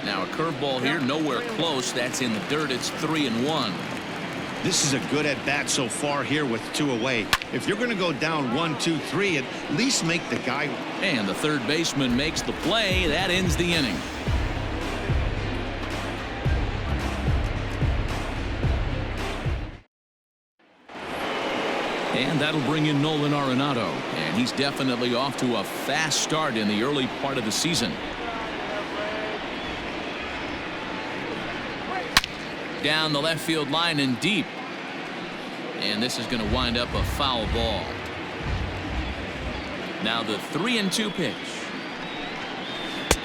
Now a curveball here, nowhere close. That's in the dirt. It's 3-1. This is a good at bat so far here with 2 away. If you're going to go down 1, 2, 3, at least make the guy. And the third baseman makes the play. That ends the inning. And that'll bring in Nolan Arenado. And he's definitely off to a fast start in the early part of the season. Down the left field line and deep. And this is going to wind up a foul ball. Now the 3-2 pitch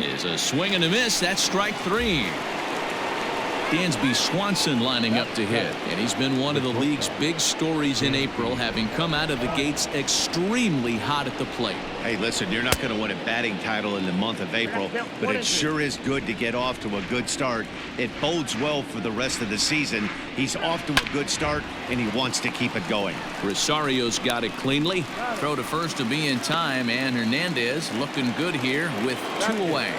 is a swing and a miss. That's strike 3. Dansby Swanson lining up to hit, and he's been one of the league's big stories in April, having come out of the gates extremely hot at the plate. Hey, listen, you're not going to win a batting title in the month of April, but it sure is good to get off to a good start. It bodes well for the rest of the season. He's off to a good start, and he wants to keep it going. Rosario's got it cleanly. Throw to first to be in time, and Hernandez looking good here with 2 away.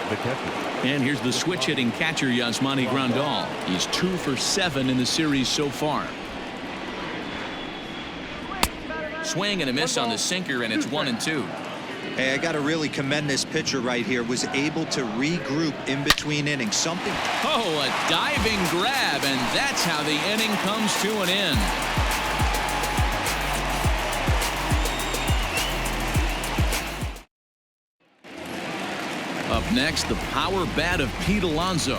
The catcher. And here's the switch-hitting catcher, Yasmani Grandal. He's 2 for 7 in the series so far. Swing and a miss on the sinker, and it's 1-2. Hey, I got to really commend this pitcher right here. Was able to regroup in between innings. Something. Oh, a diving grab, and that's how the inning comes to an end. Up next, the power bat of Pete Alonso.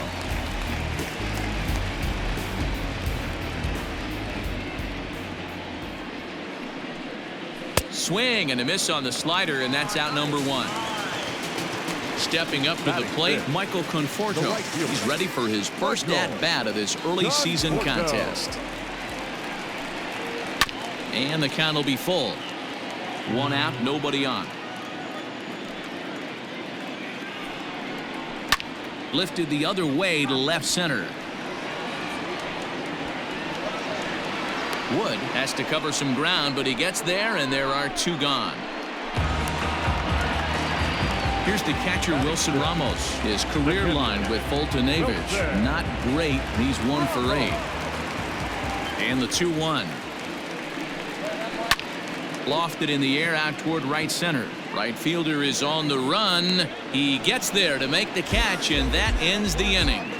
Swing and a miss on the slider, and that's out number 1. stepping up to the plate, Michael Conforto. He's ready for his first at-bat of this early season contest. And the count will be full. 1 out, nobody on. Lifted the other way to left center. Wood has to cover some ground, but he gets there, and there are 2 gone. Here's the catcher, Wilson Ramos. His career line with Fultonevich, not great. He's 1 for 8. And the 2-1. Lofted in the air out toward right center. Right fielder is on the run. He gets there to make the catch, and that ends the inning.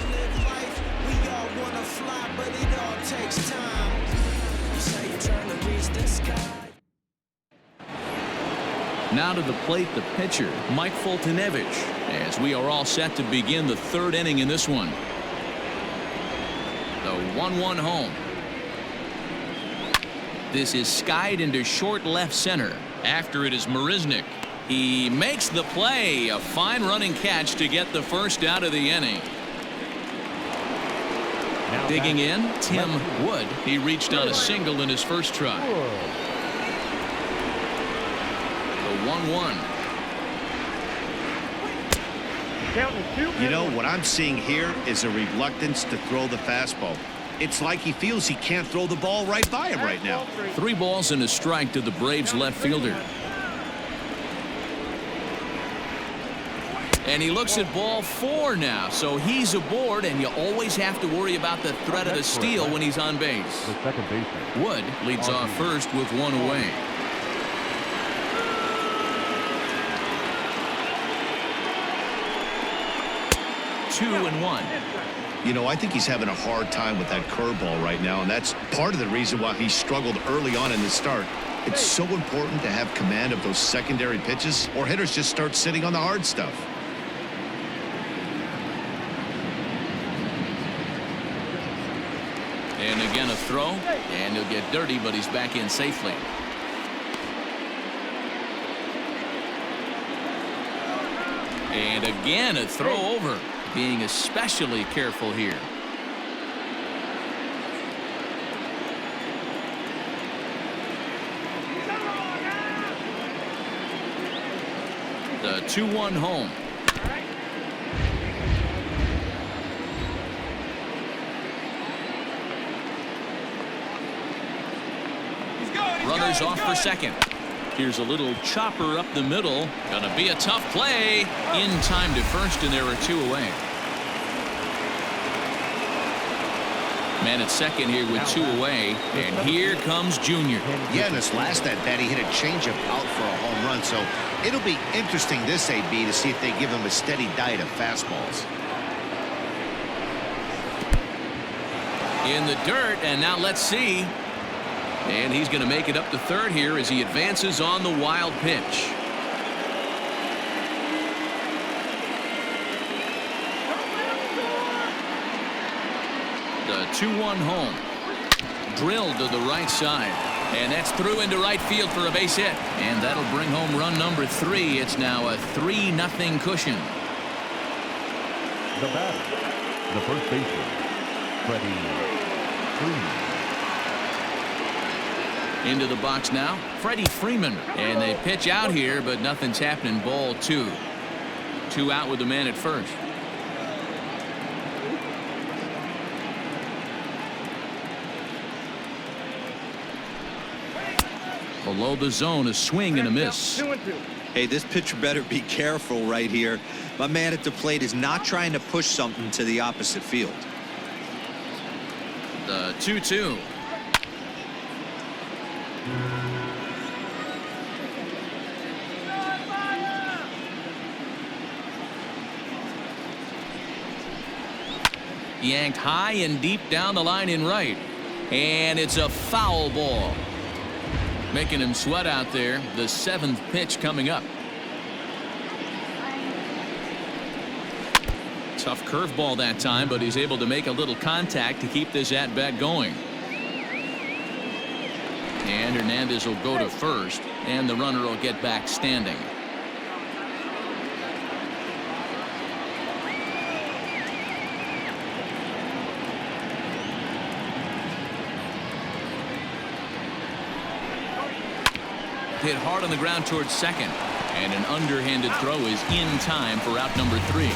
Now to the plate, the pitcher, Mike Fultonevich, as we are all set to begin the 3rd inning in this one. The 1-1 home. This is skied into short left center. After it is Marisnik. He makes the play. A fine running catch to get the first out of the inning. Now digging in, Tim Wood. He reached on a single in his first try. The 1-1. You know, what I'm seeing here is a reluctance to throw the fastball. It's like he feels he can't throw the ball right by him right now. 3 balls and a strike to the Braves left fielder. And he looks at ball 4 now, so he's aboard, and you always have to worry about the threat of the steal when he's on base. The second baseman. Wood leads off first with 1 away. Two and 1. You know, I think he's having a hard time with that curveball right now, and that's part of the reason why he struggled early on in the start. It's so important to have command of those secondary pitches, or hitters just start sitting on the hard stuff. And again a throw, and he'll get dirty, but he's back in safely. And again a throw over. Being especially careful here. The 2-1 home. Runners off for second. Here's a little chopper up the middle. Gonna be a tough play. In time to first, and there are 2 away. Man at second here with 2 away, and here comes Junior. Yeah, in his last at bat, he hit a changeup out for a home run, so it'll be interesting this AB to see if they give him a steady diet of fastballs. In the dirt, and now let's see. And he's going to make it up to third here as he advances on the wild pitch. The 2-1 home. Drilled to the right side. And that's through into right field for a base hit. And that'll bring home run number 3. It's now a 3-0 cushion. The batter, the first baseman, Freddie Freeman. Into the box now, Freddie Freeman. And they pitch out here, but nothing's happening. Ball 2. 2 out with the man at first. Below the zone, a swing and a miss. Hey, this pitcher better be careful right here. My man at the plate is not trying to push something to the opposite field. The 2-2. Yanked high and deep down the line in right. And it's a foul ball. Making him sweat out there. The 7th pitch coming up. Tough curveball that time, but he's able to make a little contact to keep this at bat going. And Hernandez will go to first, and the runner will get back standing. hit hard on the ground towards second. And an underhanded throw is in time for out number 3.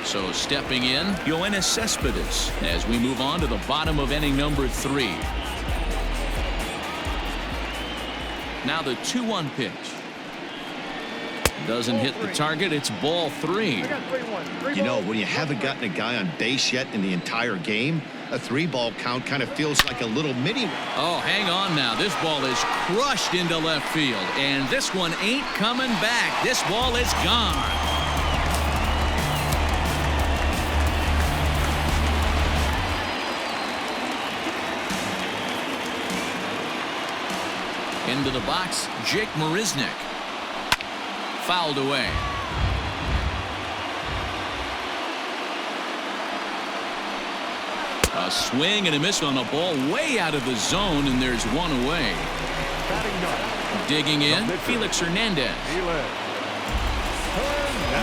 So stepping in, Yoenis Cespedes as we move on to the bottom of inning number 3. Now the 2-1 pitch. Doesn't hit the target. It's ball 3. You know, when you haven't gotten a guy on base yet in the entire game, a 3-ball count kind of feels like a little mini. Oh, hang on now. This ball is crushed into left field, and this one ain't coming back. This ball is gone. Into the box, Jake Marisnick. Fouled away. A swing and a miss on a ball way out of the zone, and there's one away. Digging in, Felix Hernandez.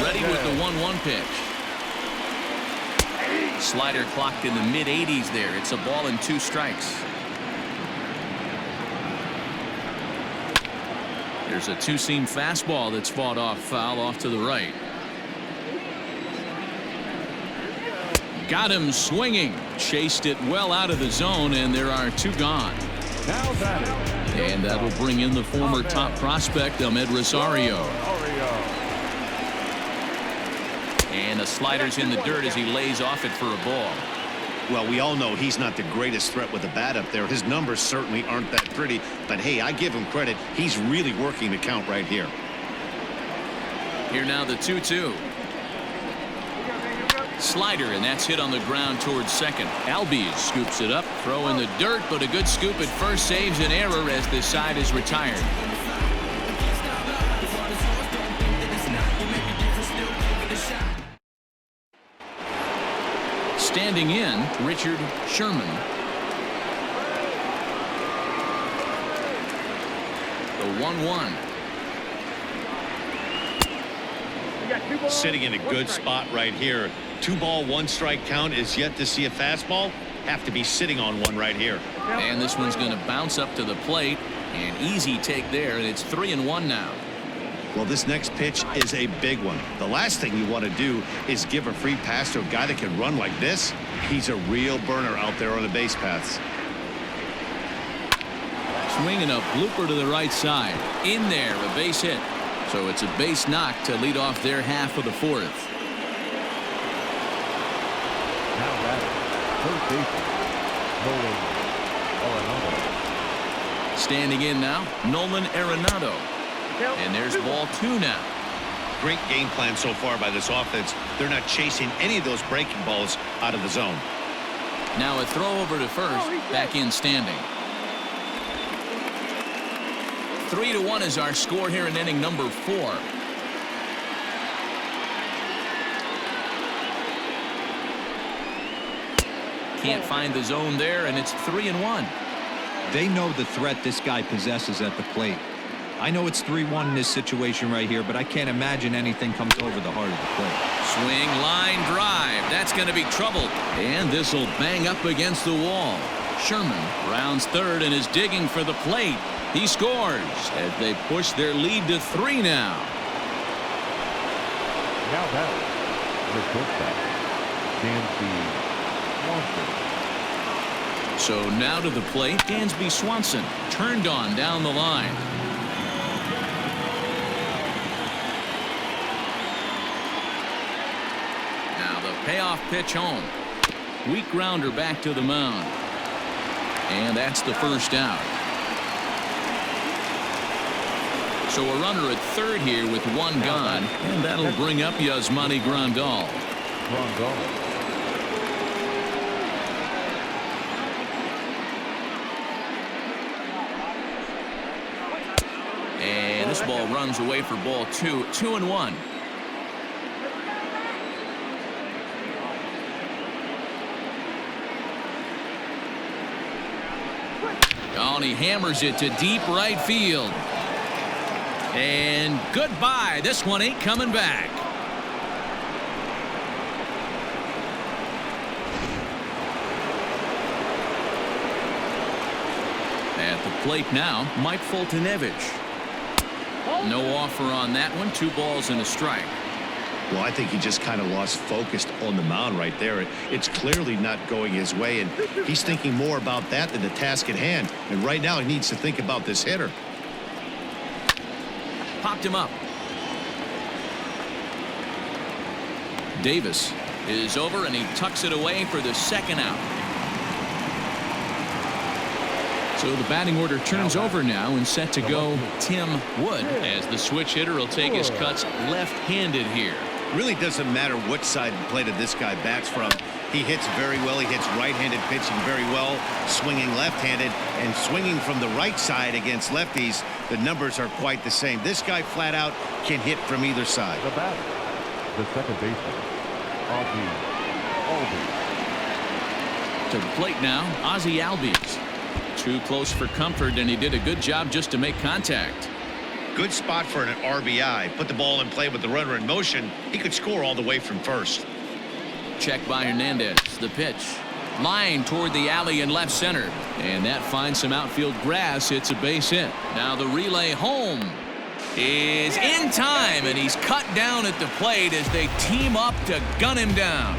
Ready with the 1-1 pitch. Slider clocked in the mid-80s there. It's a ball and 2 strikes. There's a 2-seam fastball that's fought off foul off to the right. Got him swinging. Chased it well out of the zone, and there are 2 gone. And that'll bring in the former top prospect, Ahmed Rosario. And a slider's in the dirt as he lays off it for a ball. Well, we all know he's not the greatest threat with the bat up there. His numbers certainly aren't that pretty. But, hey, I give him credit. He's really working the count right here. Here now the 2-2. Slider, and that's hit on the ground towards second. Albies scoops it up. Throw in the dirt, but a good scoop at first saves an error as this side is retired. Standing in, Richard Sherman. The 1-1. Sitting in a good spot right here. 2-ball, 1-strike count is yet to see a fastball. Have to be sitting on one right here. And this one's going to bounce up to the plate. An easy take there, and it's 3-1 now. Well, this next pitch is a big one. The last thing you want to do is give a free pass to a guy that can run like this. He's a real burner out there on the base paths. Swinging a blooper to the right side. In there, a base hit. So it's a base knock to lead off their half of the 4th. Now batting, first baseman, Nolan Arenado. Standing in now, Nolan Arenado. And there's ball 2 now. Great game plan so far by this offense. They're not chasing any of those breaking balls out of the zone. Now a throw over to first. Back in standing. 3-1 is our score here in inning number 4. Can't find the zone there, and it's 3-1. They know the threat this guy possesses at the plate. I know it's 3-1 in this situation right here, but I can't imagine anything comes over the heart of the plate. Swing, line drive. That's going to be trouble. And this will bang up against the wall. Sherman rounds third and is digging for the plate. He scores as they push their lead to 3 now. Now batting, the shortstop, Dansby Swanson. So now to the plate, Dansby Swanson turned on down the line. Now the payoff pitch home. Weak grounder back to the mound. And that's the first out. So a runner at third here with 1 gone, and that'll bring up Yasmani Grandal. And this ball runs away for ball 2, 2-1. Oh, and he hammers it to deep right field. And goodbye. This one ain't coming back. plate now, Mike Foltynewicz. No offer on that one. 2 balls and a strike. Well, I think he just kind of lost focus on the mound right there. It's clearly not going his way, and he's thinking more about that than the task at hand. And right now he needs to think about this hitter. Popped him up. Davis is over, and he tucks it away for the second out. So the batting order turns over now and set to go Tim Wood, as the switch hitter will take his cuts left-handed here. Really doesn't matter what side of the plate this guy bats from. He hits very well. He hits right-handed pitching very well, swinging left-handed, and swinging from the right side against lefties. The numbers are quite the same. This guy flat out can hit from either side. The batter, the second baseman, Ozzie Albies. To the plate now, Ozzie Albies. Too close for comfort, and he did a good job just to make contact. Good spot for an RBI. Put the ball in play with the runner in motion. He could score all the way from first. Check by Hernandez. The pitch. Line toward the alley in left center. And that finds some outfield grass. It's a base hit. Now the relay home is in time, and he's cut down at the plate as they team up to gun him down.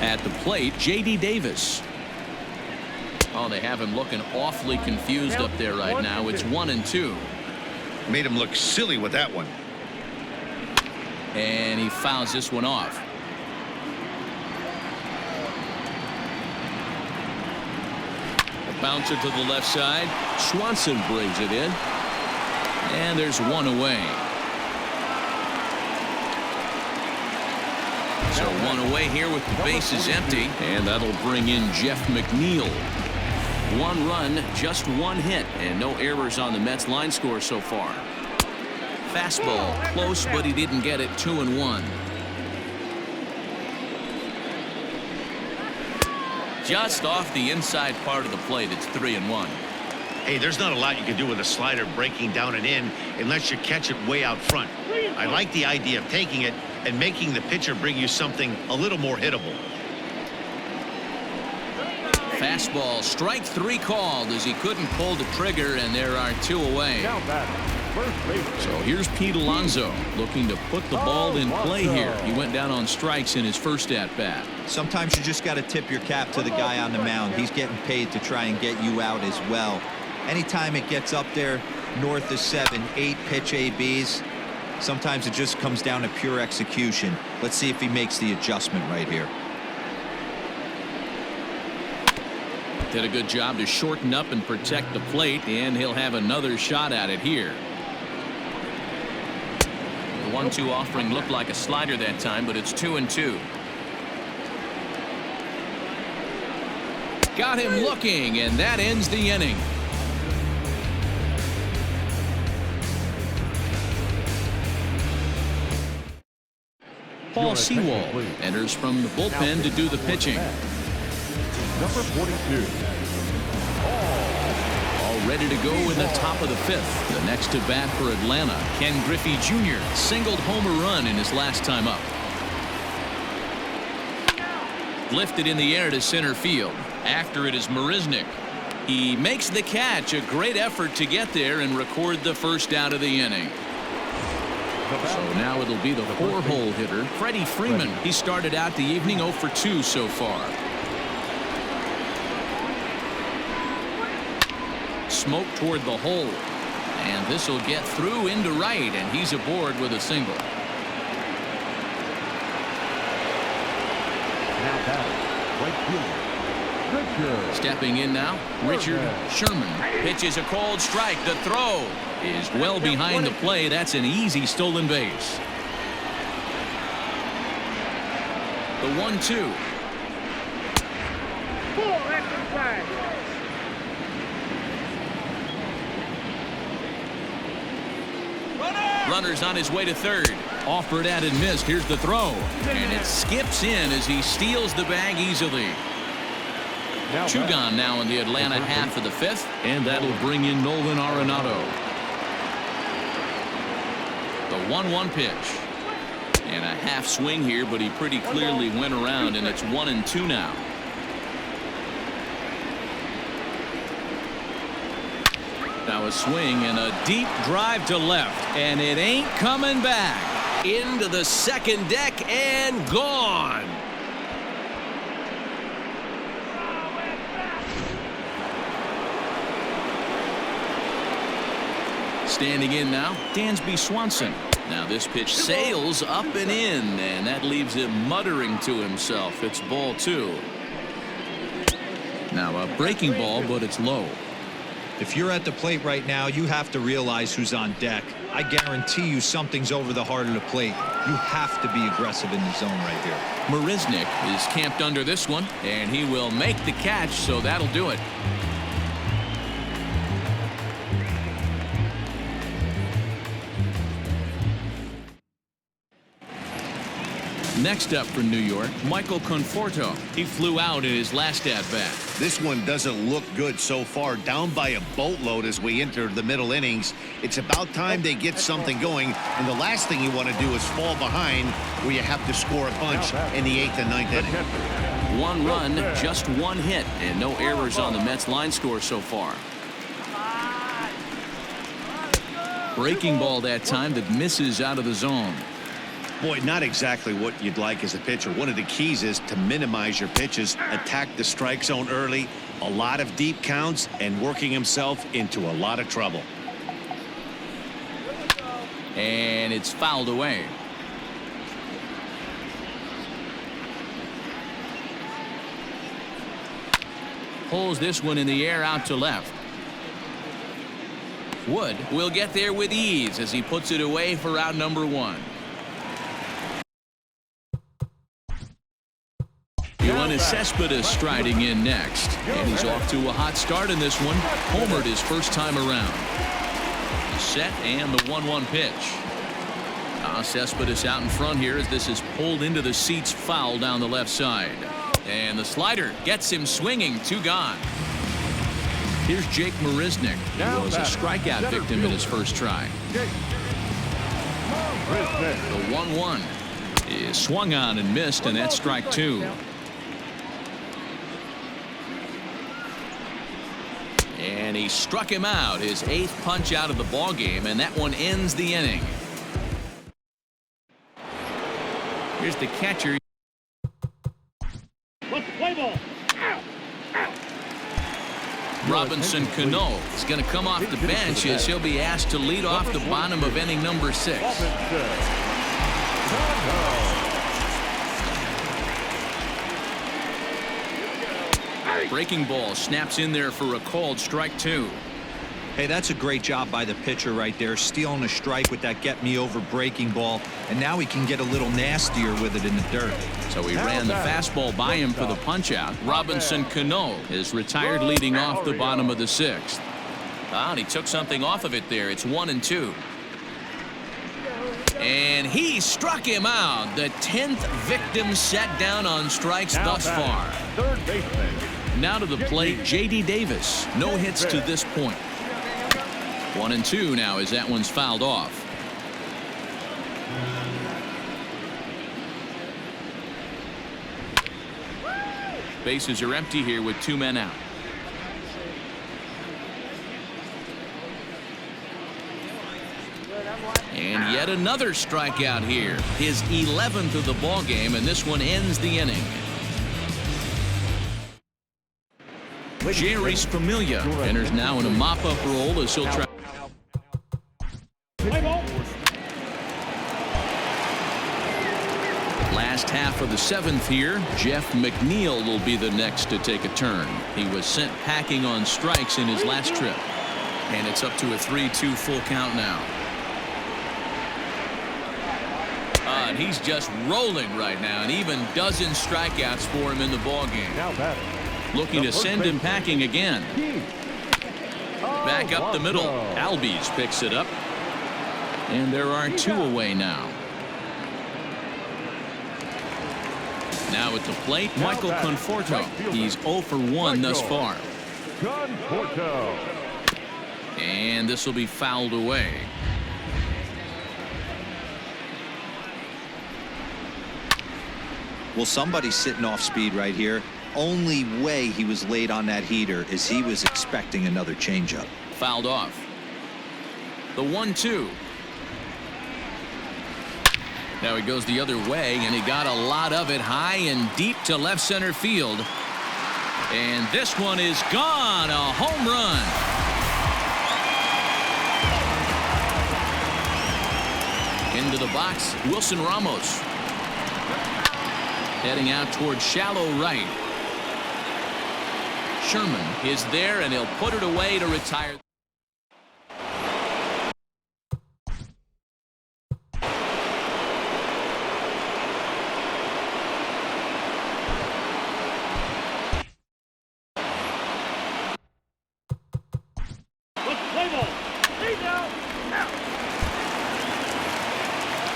At the plate, J.D. Davis. Oh, they have him looking awfully confused up there right now. It's 1-2. Made him look silly with that one. And he fouls this one off. A bouncer to the left side. Swanson brings it in. And there's one away. So one away here with the bases empty, and that'll bring in Jeff McNeil. 1 run, just 1 hit, and no errors on the Mets line score so far. Fastball close, but he didn't get it. 2-1. Just off the inside part of the plate. It's 3-1. Hey, there's not a lot you can do with a slider breaking down and in unless you catch it way out front. I like the idea of taking it and making the pitcher bring you something a little more hittable. Fastball, strike 3 called as he couldn't pull the trigger, and there are 2 away. So here's Pete Alonso looking to put the ball in play here. He went down on strikes in his first at-bat. Sometimes you just got to tip your cap to the guy on the mound. He's getting paid to try and get you out as well. Anytime it gets up there north of 7, 8 pitch ABs, sometimes it just comes down to pure execution. Let's see if he makes the adjustment right here. Did a good job to shorten up and protect the plate, and he'll have another shot at it here. The 1-2 offering looked like a slider that time, but it's 2-2. Got him looking, and that ends the inning. Paul Sewald enters from the bullpen to do the pitching. Number 42. All ready to go in the top of the 5th. The next to bat for Atlanta, Ken Griffey Jr. singled home a run in his last time up. Lifted in the air to center field. After it is Marisnick. He makes the catch. A great effort to get there and record the first out of the inning. So now it'll be the 4-hole hitter, Freddie Freeman. He started out the evening 0 for 2 so far. Smoke toward the hole, and this will get through into right, and he's aboard with a single. Now batting, right fielder, Richard. Stepping in now, Richard Sherman pitches a cold strike. The throw is well behind the play. That's an easy stolen base. The 1-2. Runner's on his way to third. Offered at and missed. Here's the throw. And it skips in as he steals the bag easily. 2 gone now in the Atlanta half of the 5th. And that'll bring in Nolan Arenado. The 1-1 pitch. And a half swing here, but he pretty clearly went around, and it's 1-2 now. Now a swing and a deep drive to left, and it ain't coming back. Into the second deck and gone. Standing in now, Dansby Swanson. Now this pitch sails up and in, and that leaves him muttering to himself. It's ball 2. Now a breaking ball, but it's low. If you're at the plate right now, you have to realize who's on deck. I guarantee you something's over the heart of the plate. You have to be aggressive in the zone right here. Marisnick is camped under this one, and he will make the catch, so that'll do it. Next up for New York, Michael Conforto. He flew out in his last at-bat. This one doesn't look good so far. Down by a boatload as we enter the middle innings. It's about time they get something going, and the last thing you want to do is fall behind where you have to score a bunch in the 8th and 9th inning. 1 run, just 1 hit, and no errors on the Mets line score so far. Breaking ball that time that misses out of the zone. Boy, not exactly what you'd like as a pitcher. One of the keys is to minimize your pitches, attack the strike zone early, a lot of deep counts, and working himself into a lot of trouble. And it's fouled away. Pulls this one in the air out to left. Wood will get there with ease as he puts it away for out number 1. Yoenis Cespedes striding in next, and he's off to a hot start in this one. Homered his first time around. The set and the 1-1 pitch. Cespedes out in front here as this is pulled into the seats foul down the left side. And the slider gets him swinging. 2 gone. Here's Jake Marisnick, who was a strikeout victim in his first try. The 1-1 is swung on and missed, and that's strike 2. And he struck him out, his 8th punch out of the ball game, and that one ends the inning. Here's the catcher. Let's play ball. Robinson Cano is going to come off the bench as he'll be asked to lead off the bottom of inning number 6. Breaking ball snaps in there for a called strike 2. Hey, that's a great job by the pitcher right there, stealing a strike with that get-me-over breaking ball, and now he can get a little nastier with it in the dirt. So he ran the fastball by him for the punch-out. Robinson Cano is retired leading off the bottom of the 6th. And he took something off of it there. It's 1-2. And he struck him out. The 10th victim set down on strikes thus far. Third baseman. Now to the plate, J.D. Davis. No hits to this point. 1-2 now as that one's fouled off. Bases are empty here with 2 men out. And yet another strikeout here. His 11th of the ball game, and this one ends the inning. Jerry Familia enters now in a mop-up role as he'll try. Last half of the 7th here. Jeff McNeil will be the next to take a turn. He was sent packing on strikes in his last trip. And it's up to a 3-2 full count now. And he's just rolling right now, and even dozen strikeouts for him in the ball game. Looking to send him packing again. Back up the middle. Albies picks it up. And there are 2 away now. Now at the plate, Michael Conforto. He's 0 for 1 thus far. And this will be fouled away. Well, somebody's sitting off speed right here. Only way he was late on that heater is he was expecting another changeup. Fouled off. The 1-2. Now he goes the other way, and he got a lot of it high and deep to left center field. And this one is gone. A home run. Into the box, Wilson Ramos. Heading out towards shallow right. Sherman is there, and he'll put it away to retire.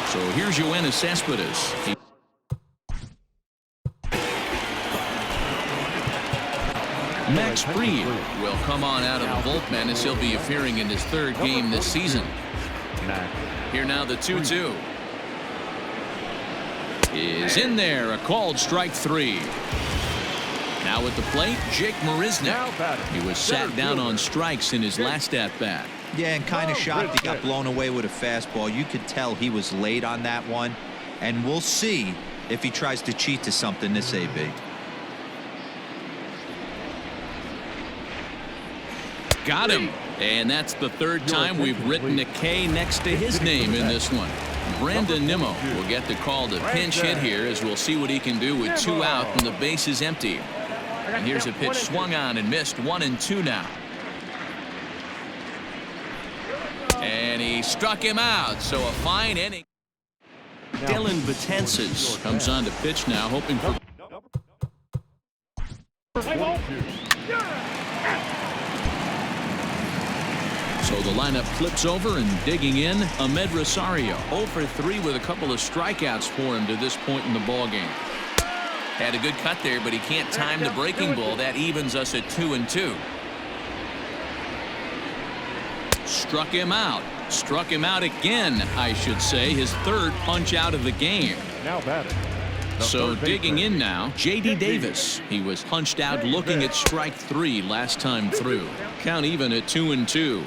So here's Yoenis Cespedes. Max Fried will come on out of the bullpen as he'll be appearing in his third game this season. Here now the 2-2 is in there, a called strike 3. Now at the plate, Jake Marisnick. He was sat down on strikes in his last at bat. Yeah, and kind of shocked he got blown away with a fastball. You could tell he was late on that one, and we'll see if he tries to cheat to something this AB. Got him. And that's the third time we've written a K next to his name in this one. Brandon Nimmo will get the call to pinch hit here, as we'll see what he can do with 2 out and the base is empty. And here's a pitch swung on and missed. 1-2 now. And he struck him out, so a fine inning. Dylan Betances comes on to pitch now, hoping for. So the lineup flips over, and digging in, Ahmed Rosario. 0 for 3 with a couple of strikeouts for him to this point in the ballgame. Had a good cut there, but he can't time the breaking ball. That evens us at 2-2. Struck him out. Struck him out again, I should say. His third punch out of the game. Now batting. So digging in now, J.D. Davis. He was punched out looking at strike 3 last time through. Count even at 2-2.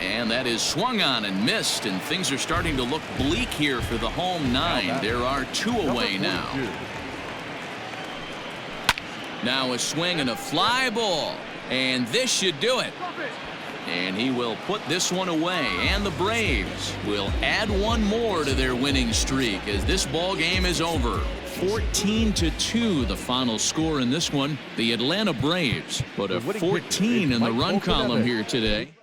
And that is swung on and missed, and things are starting to look bleak here for the home 9. There are 2 away now. Now a swing and a fly ball, and this should do it. And he will put this one away, and the Braves will add one more to their winning streak as this ball game is over. 14-2 the final score in this one. The Atlanta Braves put a 14 in the run column here today.